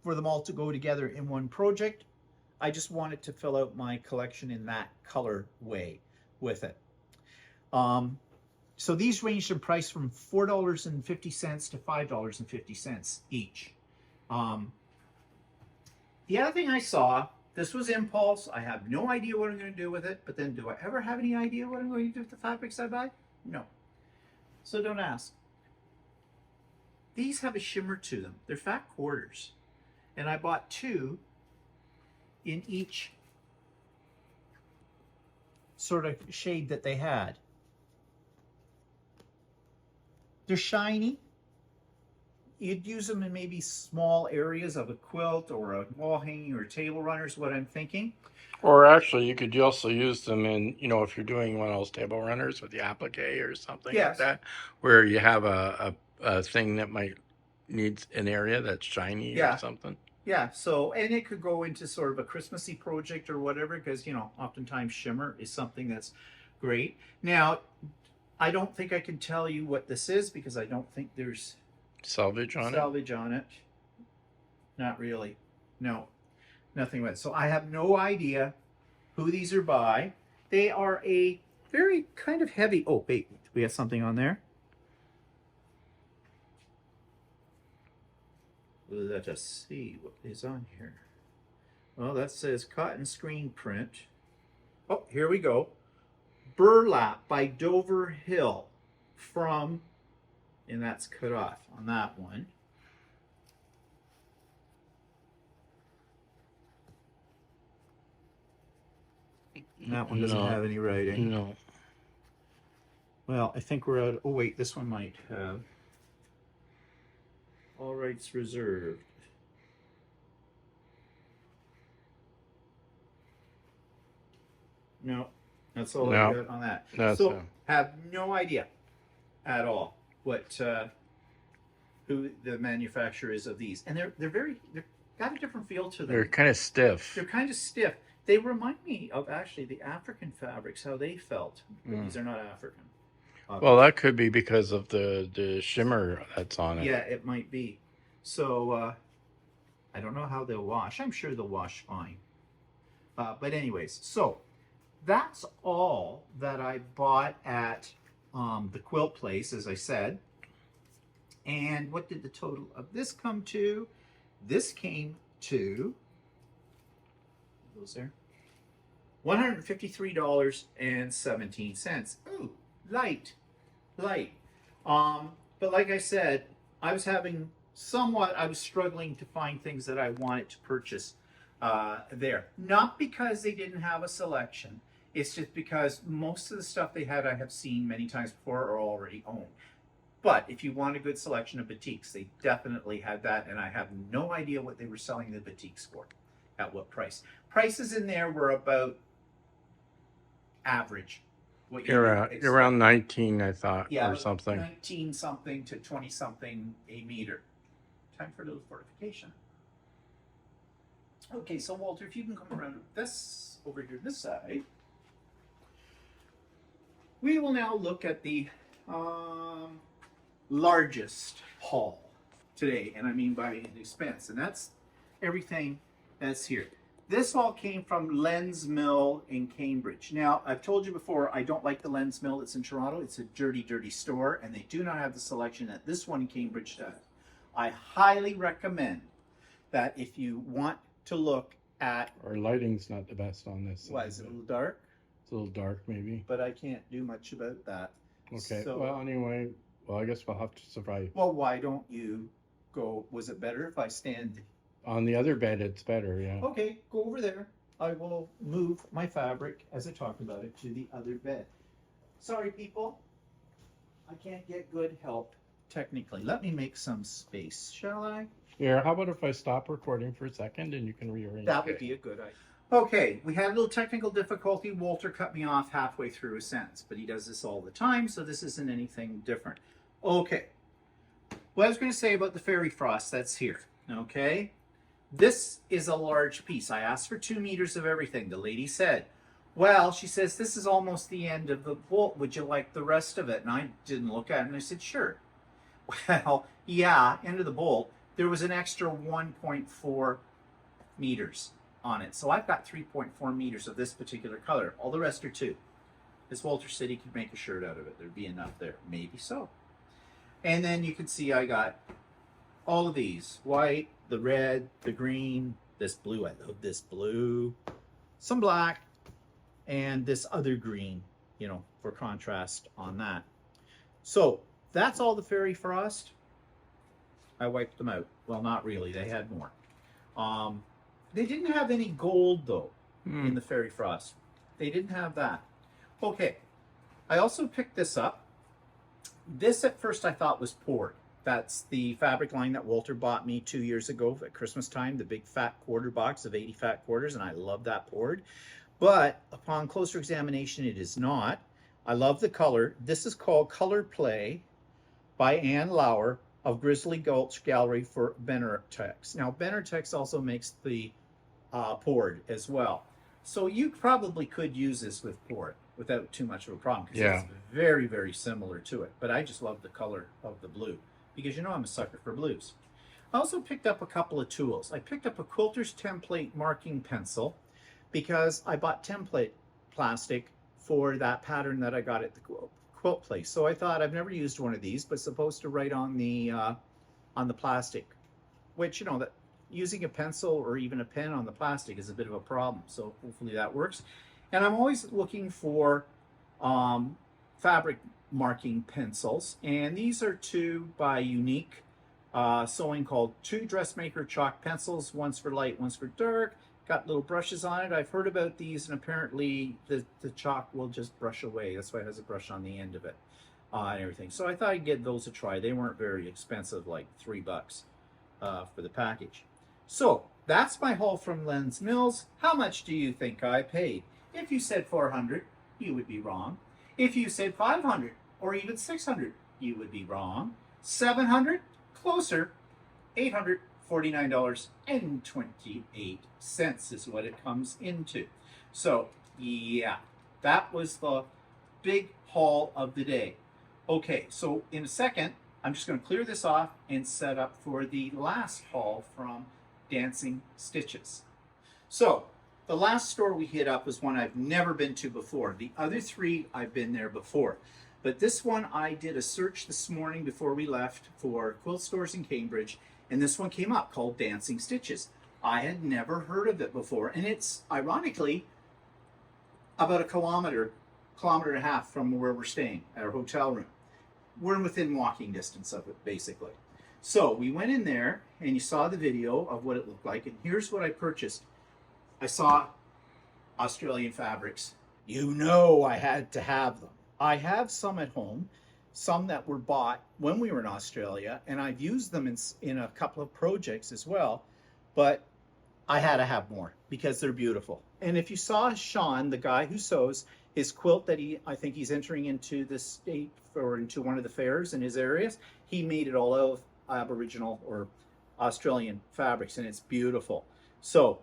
for them all to go together in one project. I just wanted to fill out my collection in that colorway with it. So these ranged in price from $4.50 to $5.50 each. The other thing I saw, this was impulse. I have no idea what I'm going to do with it, but then do I ever have any idea what I'm going to do with the fabrics I buy? No. So don't ask. These have a shimmer to them. They're fat quarters. And I bought 2 in each sort of shade that they had. They're shiny. You'd use them in maybe small areas of a quilt or a wall hanging or table runner is what I'm thinking. Or actually, you could also use them in, if you're doing one of those table runners with the applique or something like that, where you have a thing that might need an area that's shiny or something. Yeah, so, and it could go into sort of a Christmassy project or whatever, because, oftentimes shimmer is something that's great. Now, I don't think I can tell you what this is because I don't think there's salvage on it. Not really. No, nothing with it. So I have no idea who these are by. They are a very kind of heavy. Oh, wait, we have something on there. Let us see what is on here. Well, that says cotton screen print. Oh, here we go. Burlap by Dover Hill from, and that's cut off on that one. That one doesn't have any writing. No. Well, I think we're out. Oh, wait, this one might have. All rights reserved. No, that's all I got on that. So have no idea at all what who the manufacturer is of these, and they're got a different feel to them. They're kind of stiff. They're kind of stiff. They remind me of actually the African fabrics, how they felt. But these are not African. Well, that could be because of the shimmer that's on it. Yeah, it might be. So I don't know how they'll wash. I'm sure they'll wash fine. But anyways, so that's all that I bought at the quilt place, as I said. And what did the total of this come to? This came to, those there, $153.17. Ooh, light. But like I said, I was struggling to find things that I wanted to purchase there. Not because they didn't have a selection. It's just because most of the stuff they had I have seen many times before or already owned. But if you want a good selection of batiks, they definitely had that, and I have no idea what they were selling the batiks for, at what price. Prices in there were about average. You're around 19, I thought, or something. 19 something to 20 something a meter. Time for a little fortification. Okay, so Walter, if you can come around this over here, this side, we will now look at the largest haul today, and I mean by an expense, and that's everything that's here. This all came from Lens Mill in Cambridge. Now, I've told you before, I don't like the Lens Mill that's in Toronto. It's a dirty, dirty store, and they do not have the selection that this one in Cambridge does. I highly recommend that if you want to look at... Our lighting's not the best on this. What, is it a little dark? It's a little dark, maybe. But I can't do much about that. Okay, So, well, anyway, well, I guess we'll have to survive. well, why don't you go... Was it better if I stand... On the other bed, it's better, yeah. Okay, go over there. I will move my fabric, as I talked about it, to the other bed. Sorry, people. I can't get good help technically. Let me make some space, shall I? Here, how about if I stop recording for a second and you can rearrange? That would be a good idea. Okay, we had a little technical difficulty. Walter cut me off halfway through a sentence, but he does this all the time, so this isn't anything different. Okay, what I was going to say about the fairy frost that's here, okay? This is a large piece. I asked for 2 meters of everything. The lady said, well, she says, this is almost the end of the bolt. Would you like the rest of it? And I didn't look at it, and I said, sure. Well, yeah, end of the bolt. There was an extra 1.4 meters on it. So I've got 3.4 meters of this particular color. All the rest are 2. This Walter said he could make a shirt out of it. There'd be enough there. Maybe so. And then you can see I got all of these. White, the red, the green, this blue. I love this blue. Some black, and this other green, you know, for contrast on that. So that's all the fairy frost. I wiped them out. Well, not really. They had more. They didn't have any gold, though, in the fairy frost. They didn't have that. Okay. I also picked this up. This at first I thought was poured. That's the fabric line that Walter bought me 2 years ago at Christmas time, the big fat quarter box of 80 fat quarters, and I love that poured. But upon closer examination, it is not. I love the color. This is called Color Play by Ann Lauer of Grizzly Gulch Gallery for Benertex. Now, Benertex also makes the poured as well. So you probably could use this with poured without too much of a problem, because it's very, very similar to it. But I just love the color of the blue, because you know I'm a sucker for blues. I also picked up a couple of tools. I picked up a Quilter's template marking pencil because I bought template plastic for that pattern that I got at the quilt place. So I thought, I've never used one of these, but supposed to write on the plastic, which, you know, that using a pencil or even a pen on the plastic is a bit of a problem. So hopefully that works. And I'm always looking for fabric marking pencils, and these are 2 by Unique Sewing, called 2 dressmaker chalk pencils. One's for light, one's for dark. Got little brushes on it. I've heard about these, and apparently the chalk will just brush away. That's why it has a brush on the end of it and everything. So I thought I'd give those a try. They weren't very expensive, like $3 for the package. So that's my haul from Lens Mills. How much do you think I paid? If you said $400, you would be wrong. If you said $500 or even $600, you would be wrong. $700, closer. $849.28 is what it comes into. So yeah, that was the big haul of the day. Okay, so in a second, I'm just going to clear this off and set up for the last haul from Dancing Stitches. So the last store we hit up was one I've never been to before. The other 3 I've been there before. But this one, I did a search this morning before we left for quilt stores in Cambridge, and this one came up, called Dancing Stitches. I had never heard of it before, and it's ironically about a kilometer and a half from where we're staying at our hotel room. We're within walking distance of it, basically. So we went in there, and you saw the video of what it looked like, and here's what I purchased. I saw Australian fabrics. You know I had to have them. I have some at home, some that were bought when we were in Australia, and I've used them in a couple of projects as well, but I had to have more because they're beautiful. And if you saw Sean, the guy who sews, his quilt that I think he's entering into the state or into one of the fairs in his areas, he made it all out of Aboriginal or Australian fabrics, and it's beautiful. So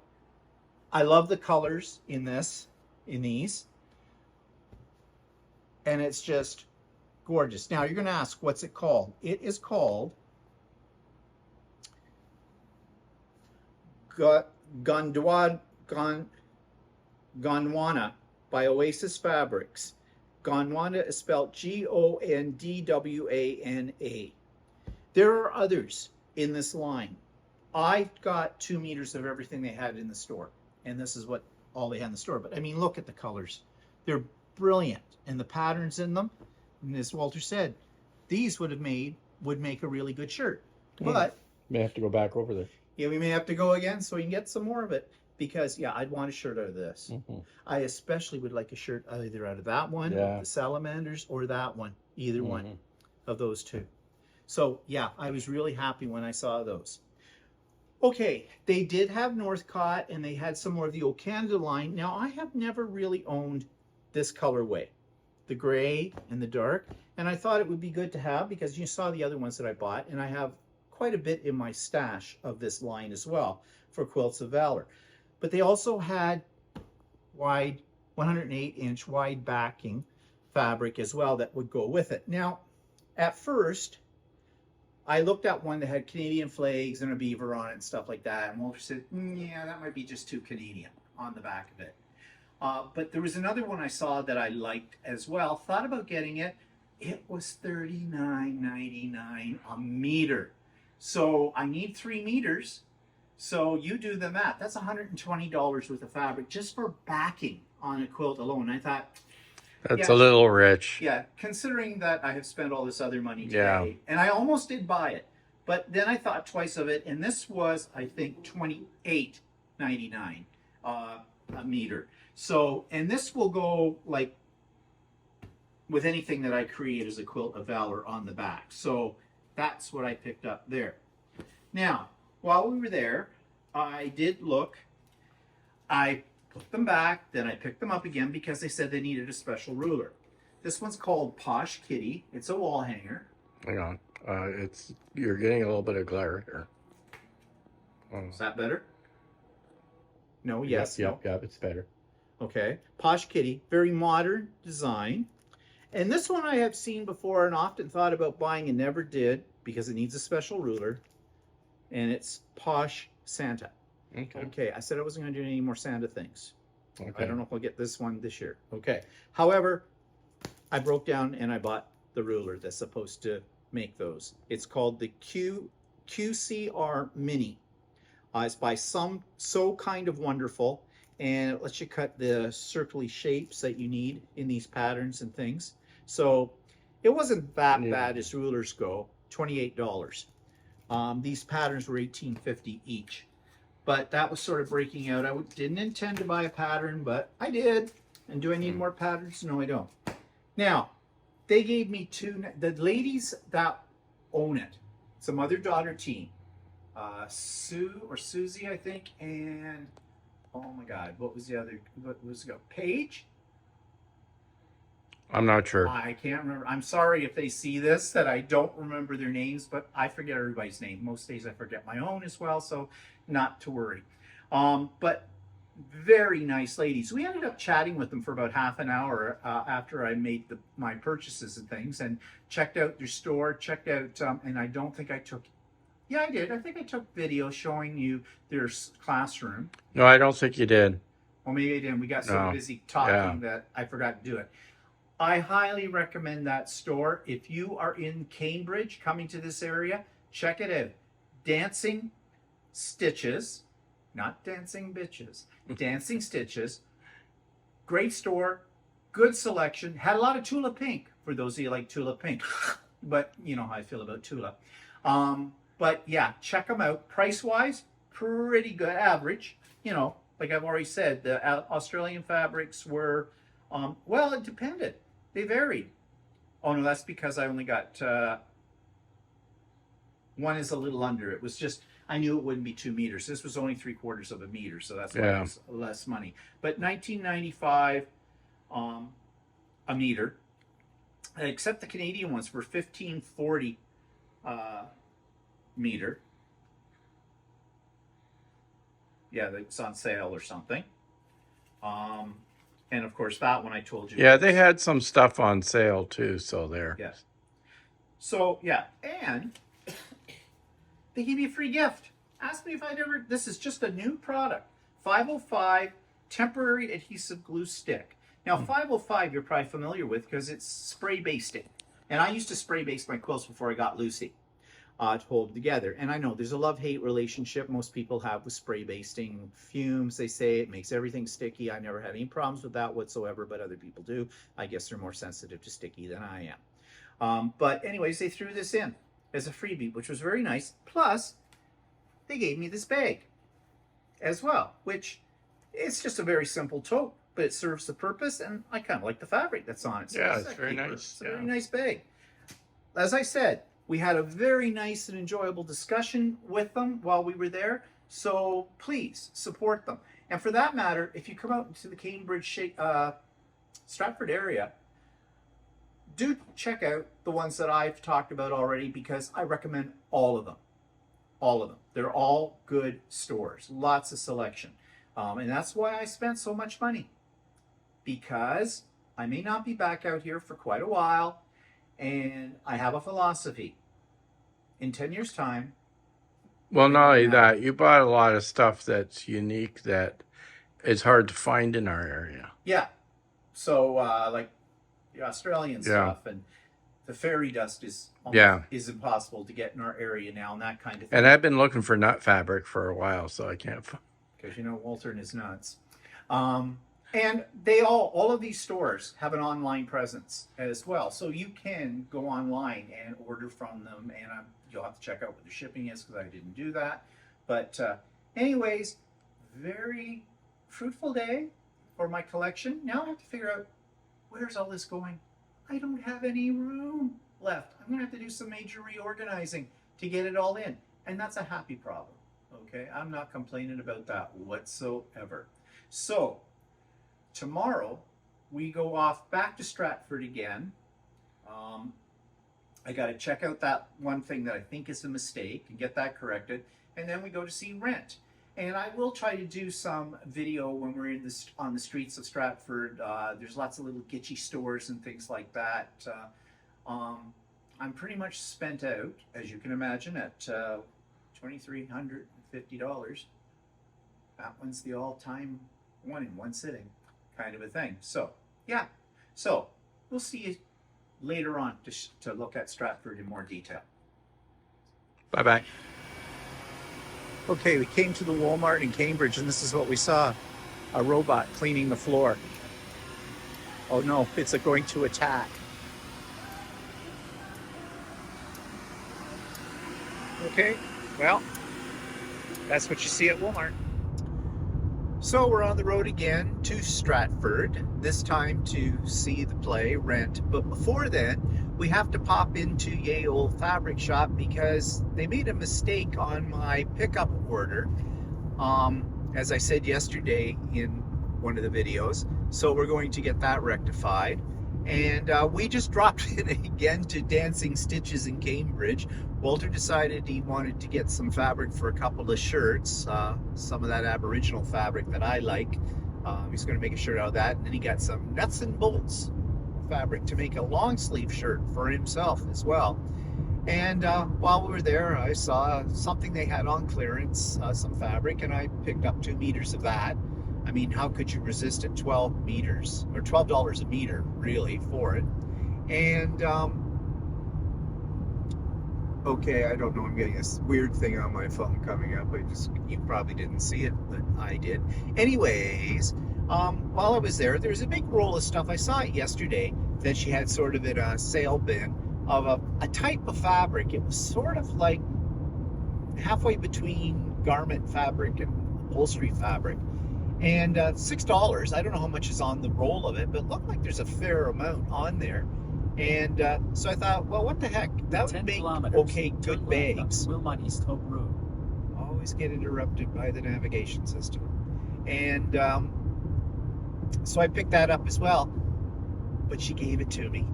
I love the colors in these, and it's just gorgeous. Now you're going to ask, what's it called? It is called Gundwad Gondwana by Oasis Fabrics. Gondwana is spelled Gondwana. There are others in this line. I got 2 meters of everything they had in the store, and this is what all they had in the store. But I mean, look at the colors. They're brilliant, and the patterns in them, and as Walter said, these would make a really good shirt. But may have to go back over there. yeah, we may have to go again so we can get some more of it, because yeah, I'd want a shirt out of this. I especially would like a shirt either out of that one, the salamanders, or that one, either one of those two. So yeah, I was really happy when I saw those. Okay, they did have Northcott, and they had some more of the Old Canada line. Now, I have never really owned this colorway, the gray and the dark, and I thought it would be good to have, because you saw the other ones that I bought, and I have quite a bit in my stash of this line as well for Quilts of Valor. But they also had wide, 108-inch wide backing fabric as well that would go with it. Now, at first, I looked at one that had Canadian flags and a beaver on it and stuff like that, and Walter said, yeah, that might be just too Canadian on the back of it. But there was another one I saw that I liked as well. Thought about getting it. It was $39.99 a meter. So I need 3 meters. So you do the math. That's $120 worth of fabric just for backing on a quilt alone. I thought, that's a little rich. yeah, considering that I have spent all this other money today, and I almost did buy it, but then I thought twice of it, and this was, I think, $28.99 a meter. So, and this will go like with anything that I create as a Quilt of Valor on the back. So that's what I picked up there. Now, while we were there, I did look. I put them back, then I picked them up again because they said they needed a special ruler. This one's called Posh Kitty. It's a wall hanger. Hang on. You're getting a little bit of glare here. Is that better? No, yes. Yep, it's better. Okay. Posh Kitty, very modern design. And this one I have seen before and often thought about buying and never did because it needs a special ruler. And it's Posh Santa. Okay, I said I wasn't going to do any more Santa things. Okay. I don't know if I'll get this one this year. Okay. However, I broke down and I bought the ruler that's supposed to make those. It's called the QCR Mini. It's by So Kind of Wonderful, and it lets you cut the circly shapes that you need in these patterns and things. So it wasn't that bad as rulers go. $28. These patterns were $18.50 each. But that was sort of breaking out. I didn't intend to buy a pattern, but I did. And do I need more patterns? No, I don't. Now, they gave me the ladies that own it. It's a mother-daughter team. Sue or Susie, I think, and oh my God, what was the other? What was it? Paige? I'm not sure. I can't remember. I'm sorry if they see this that I don't remember their names, but I forget everybody's name. Most days I forget my own as well, so not to worry. But very nice ladies. We ended up chatting with them for about half an hour after I made my purchases and things, and checked out their store, checked out, and I don't think I took. Yeah, I did. I think I took video showing you their classroom. No, I don't think you did. Well, maybe I didn't. We got so busy talking that I forgot to do it. I highly recommend that store. If you are in Cambridge, coming to this area, check it out. Dancing Stitches, not Dancing Bitches. Dancing Stitches. Great store, good selection. Had a lot of Tulip Pink, for those of you like Tulip Pink. But you know how I feel about Tulip. But yeah, check them out. Price-wise, pretty good, average. You know, like I've already said, the Australian fabrics were, well, it depended. They varied. Oh no, that's because I only got, one is a little under. It was just, I knew it wouldn't be 2 meters. This was only 3/4 of a meter, so that's why it was less money. But $19.95 a meter, except the Canadian ones were $15.40 meter. Yeah, it's on sale or something. And of course that one I told you. Yeah, they had some stuff on sale too, so there. Yes. So yeah, and they gave me a free gift. Asked me if I'd ever, this is just a new product. 505 temporary adhesive glue stick. Now 505 you're probably familiar with because it's spray basting. And I used to spray baste my quilts before I got Lucy to hold them together. And I know there's a love-hate relationship most people have with spray basting. Fumes, they say, it makes everything sticky. I never had any problems with that whatsoever, but other people do. I guess they're more sensitive to sticky than I am. But anyways, they threw this in as a freebie, which was very nice. Plus, they gave me this bag as well, which it's just a very simple tote, but it serves the purpose, and I kind of like the fabric that's on it. So Yeah, it's very nice. It's a very nice bag. As I said, we had a very nice and enjoyable discussion with them while we were there, so please support them. And for that matter, if you come out into the Cambridge, Stratford area, do check out the ones that I've talked about already, because I recommend all of them. All of them. They're all good stores. Lots of selection. And that's why I spent so much money. Because I may not be back out here for quite a while. And I have a philosophy. In 10 years' time. Well, not only that, you bought a lot of stuff that's unique that is hard to find in our area. Yeah. So, like the Australian stuff and the fairy dust is is impossible to get in our area now, and that kind of thing. And I've been looking for nut fabric for a while, so I can't find. Because you know Walter and his nuts. And they all of these stores have an online presence as well. So you can go online and order from them, and you'll have to check out what the shipping is because I didn't do that. But anyways, very fruitful day for my collection. Now I have to figure out where's all this going. I don't have any room left. I'm going to have to do some major reorganizing to get it all in. And that's a happy problem. Okay, I'm not complaining about that whatsoever. So tomorrow we go off back to Stratford again. I got to check out that one thing that I think is a mistake and get that corrected. And then we go to see Rent. And I will try to do some video when we're in on the streets of Stratford. There's lots of little gitchy stores and things like that. I'm pretty much spent out, as you can imagine, at $2,350. That one's the all-time one in one sitting kind of a thing. So, yeah. So, we'll see you later on to look at Stratford in more detail. Bye-bye. Okay, we came to the Walmart in Cambridge, and this is what we saw. A robot cleaning the floor. Oh no, it's going to attack. Okay, well, that's what you see at Walmart. So we're on the road again to Stratford, this time to see the play Rent. But before then, we have to pop into Ye Old Fabric Shop because they made a mistake on my pickup order, as I said yesterday in one of the videos. So we're going to get that rectified. And we just dropped in again to Dancing Stitches in Cambridge. Walter decided he wanted to get some fabric for a couple of shirts, some of that Aboriginal fabric that I like. He's going to make a shirt out of that. And then he got some nuts and bolts fabric to make a long sleeve shirt for himself as well. And while we were there, I saw something they had on clearance, some fabric, and I picked up 2 meters of that. I mean, how could you resist at 12 meters or $12 a meter really for it? And okay, I don't know, I'm getting this weird thing on my phone coming up. You probably didn't see it, but I did. Anyways, while I was there was a big roll of stuff. I saw it yesterday that she had sort of in a sale bin of a type of fabric. It was sort of like halfway between garment fabric and upholstery fabric. And $6. I don't know how much is on the roll of it, but it looked like there's a fair amount on there. And so I thought, well, what the heck? That would make okay, good bags. Always get interrupted by the navigation system. And so I picked that up as well. But she gave it to me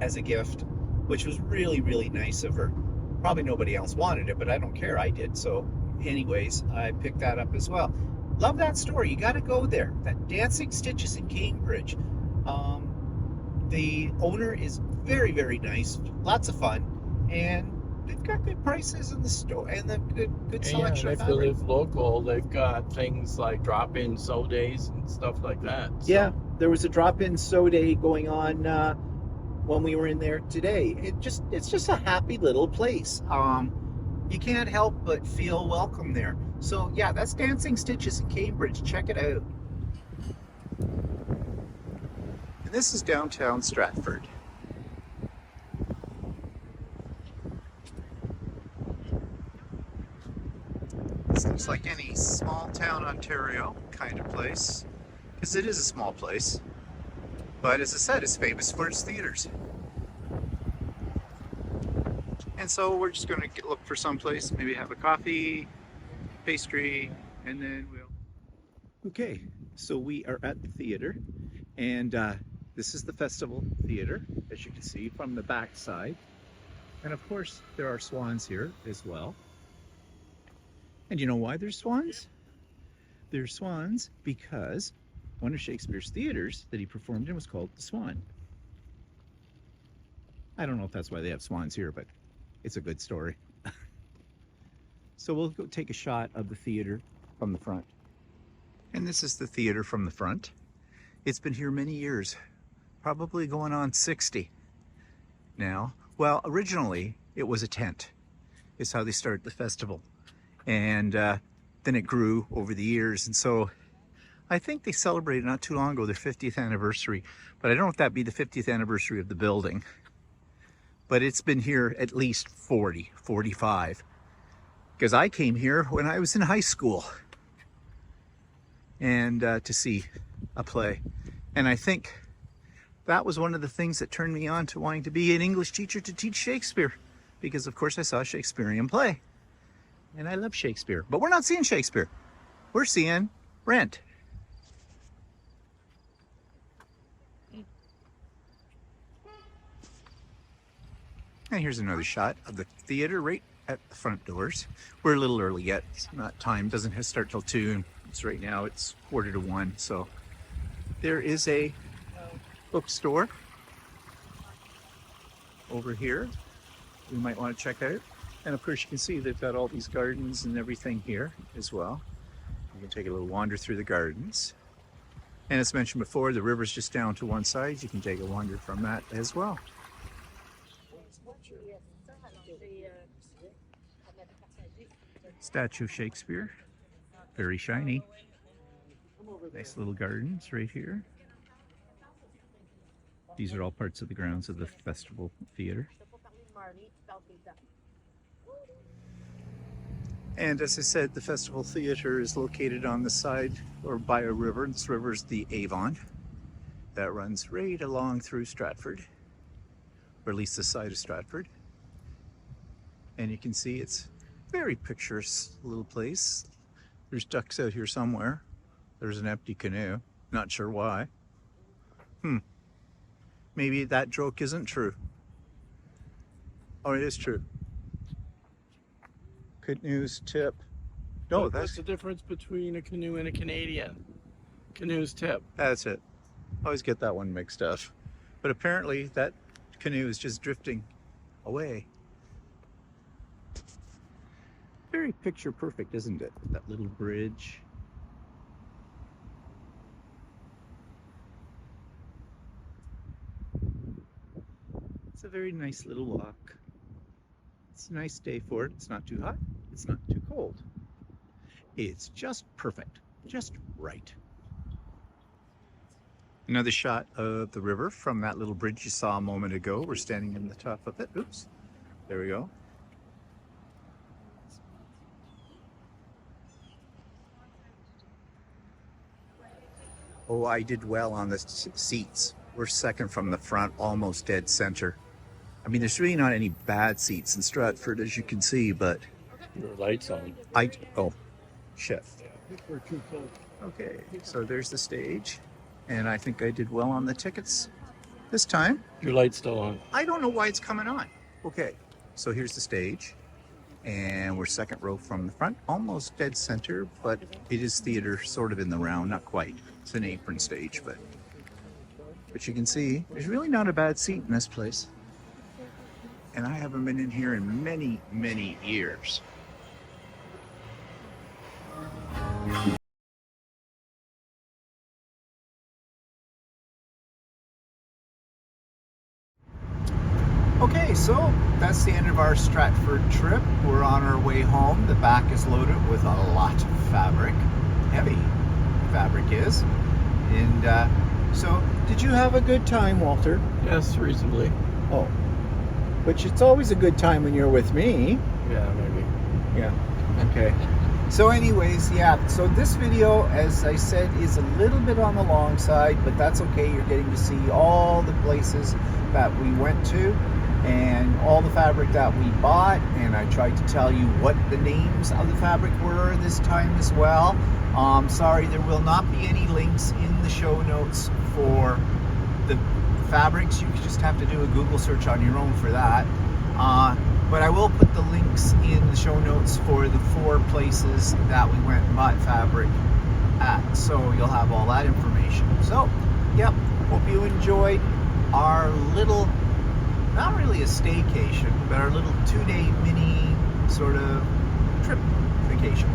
as a gift, which was really, really nice of her. Probably nobody else wanted it, but I don't care. I did. So anyways, I picked that up as well. Love that store. You got to go there. That Dancing Stitches in Cambridge. The owner is very, very nice. Lots of fun. And they've got good prices in the store and the good And yeah, selection and of if you fabric. live local, they've got things like drop-in sew days and stuff like that. Yeah, there was a drop-in sew day going on when we were in there today. It's just a happy little place. You can't help but feel welcome there. So yeah, that's Dancing Stitches in Cambridge. Check it out. And this is downtown Stratford. This looks like any small town Ontario kind of place, because it is a small place. But as I said, it's famous for its theaters. And so we're just going to look for some place, maybe have a coffee, pastry, and then we'll... Okay, so we are at the theater, and this is the Festival Theater, as you can see from the back side. And of course, there are swans here as well. And you know why there's swans? There's swans because one of Shakespeare's theaters that he performed in was called the Swan. I don't know if that's why they have swans here, but it's a good story. So we'll go take a shot of the theater from the front. And this is the theater from the front. It's been here many years, probably going on 60 now. Well, originally it was a tent. It's how they started the festival. And then it grew over the years. And so I think they celebrated not too long ago their 50th anniversary, but I don't know if that'd be the 50th anniversary of the building. But it's been here at least 40, 45. Because I came here when I was in high school and to see a play. And I think that was one of the things that turned me on to wanting to be an English teacher to teach Shakespeare. Because of course I saw a Shakespearean play. And I love Shakespeare. But we're not seeing Shakespeare. We're seeing Rent. And here's another shot of the theater right at the front doors. We're a little early yet. It's not time. Doesn't start till 2. It's right now. It's 1:45. So there is a bookstore over here we might want to check out. And of course you can see they've got all these gardens and everything here as well. You can take a little wander through the gardens. And as mentioned before, the river's just down to one side. You can take a wander from that as well. Statue of Shakespeare, very shiny. Nice little gardens right here. These are all parts of the grounds of the Festival Theater. And as I said, the Festival Theater is located on the side or by a river. This river is the Avon that runs right along through Stratford, or at least the side of Stratford. And you can see it's very picturesque little place. There's ducks out here somewhere. There's an empty canoe. Not sure why. Maybe that joke isn't true. Oh, it is true. Canoes tip. No, What's the difference between a canoe and a Canadian? Canoe's tip. That's it. I always get that one mixed up. But apparently that canoe is just drifting away. Very picture perfect, isn't it? That little bridge. It's a very nice little walk. It's a nice day for it. It's not too hot. It's not too cold. It's just perfect. Just right. Another shot of the river from that little bridge you saw a moment ago. We're standing in the top of it. Oops. There we go. Oh, I did well on the seats. We're second from the front, almost dead center. I mean, there's really not any bad seats in Stratford, as you can see, but... Your light's on. Oh, shit. We're too close. Okay, so there's the stage. And I think I did well on the tickets this time. Your light's still on. I don't know why it's coming on. Okay, so here's the stage. And we're second row from the front, almost dead center, but it is theater sort of in the round, not quite. It's an apron stage, but you can see there's really not a bad seat in this place. and I haven't been in here in many, many years. Okay, so that's the end of our Stratford trip. We're on our way home. The back is loaded with a lot of fabric. Heavy fabric is. And so, did you have a good time, Walter? Yes, reasonably. Oh, which it's always a good time when you're with me. Yeah, maybe. Yeah, okay. So anyways, yeah, so this video, as I said, is a little bit on the long side, but that's okay. You're getting to see all the places that we went to and all the fabric that we bought, and I tried to tell you what the names of the fabric were this time as well. Sorry, there will not be any links in the show notes for the fabrics. You just have to do a Google search on your own for that. But I will put the links in the show notes for the 4 places that we went and bought fabric at, so you'll have all that information. So, yep, hope you enjoyed our little, not really a staycation, but our little 2-day mini sort of trip vacation.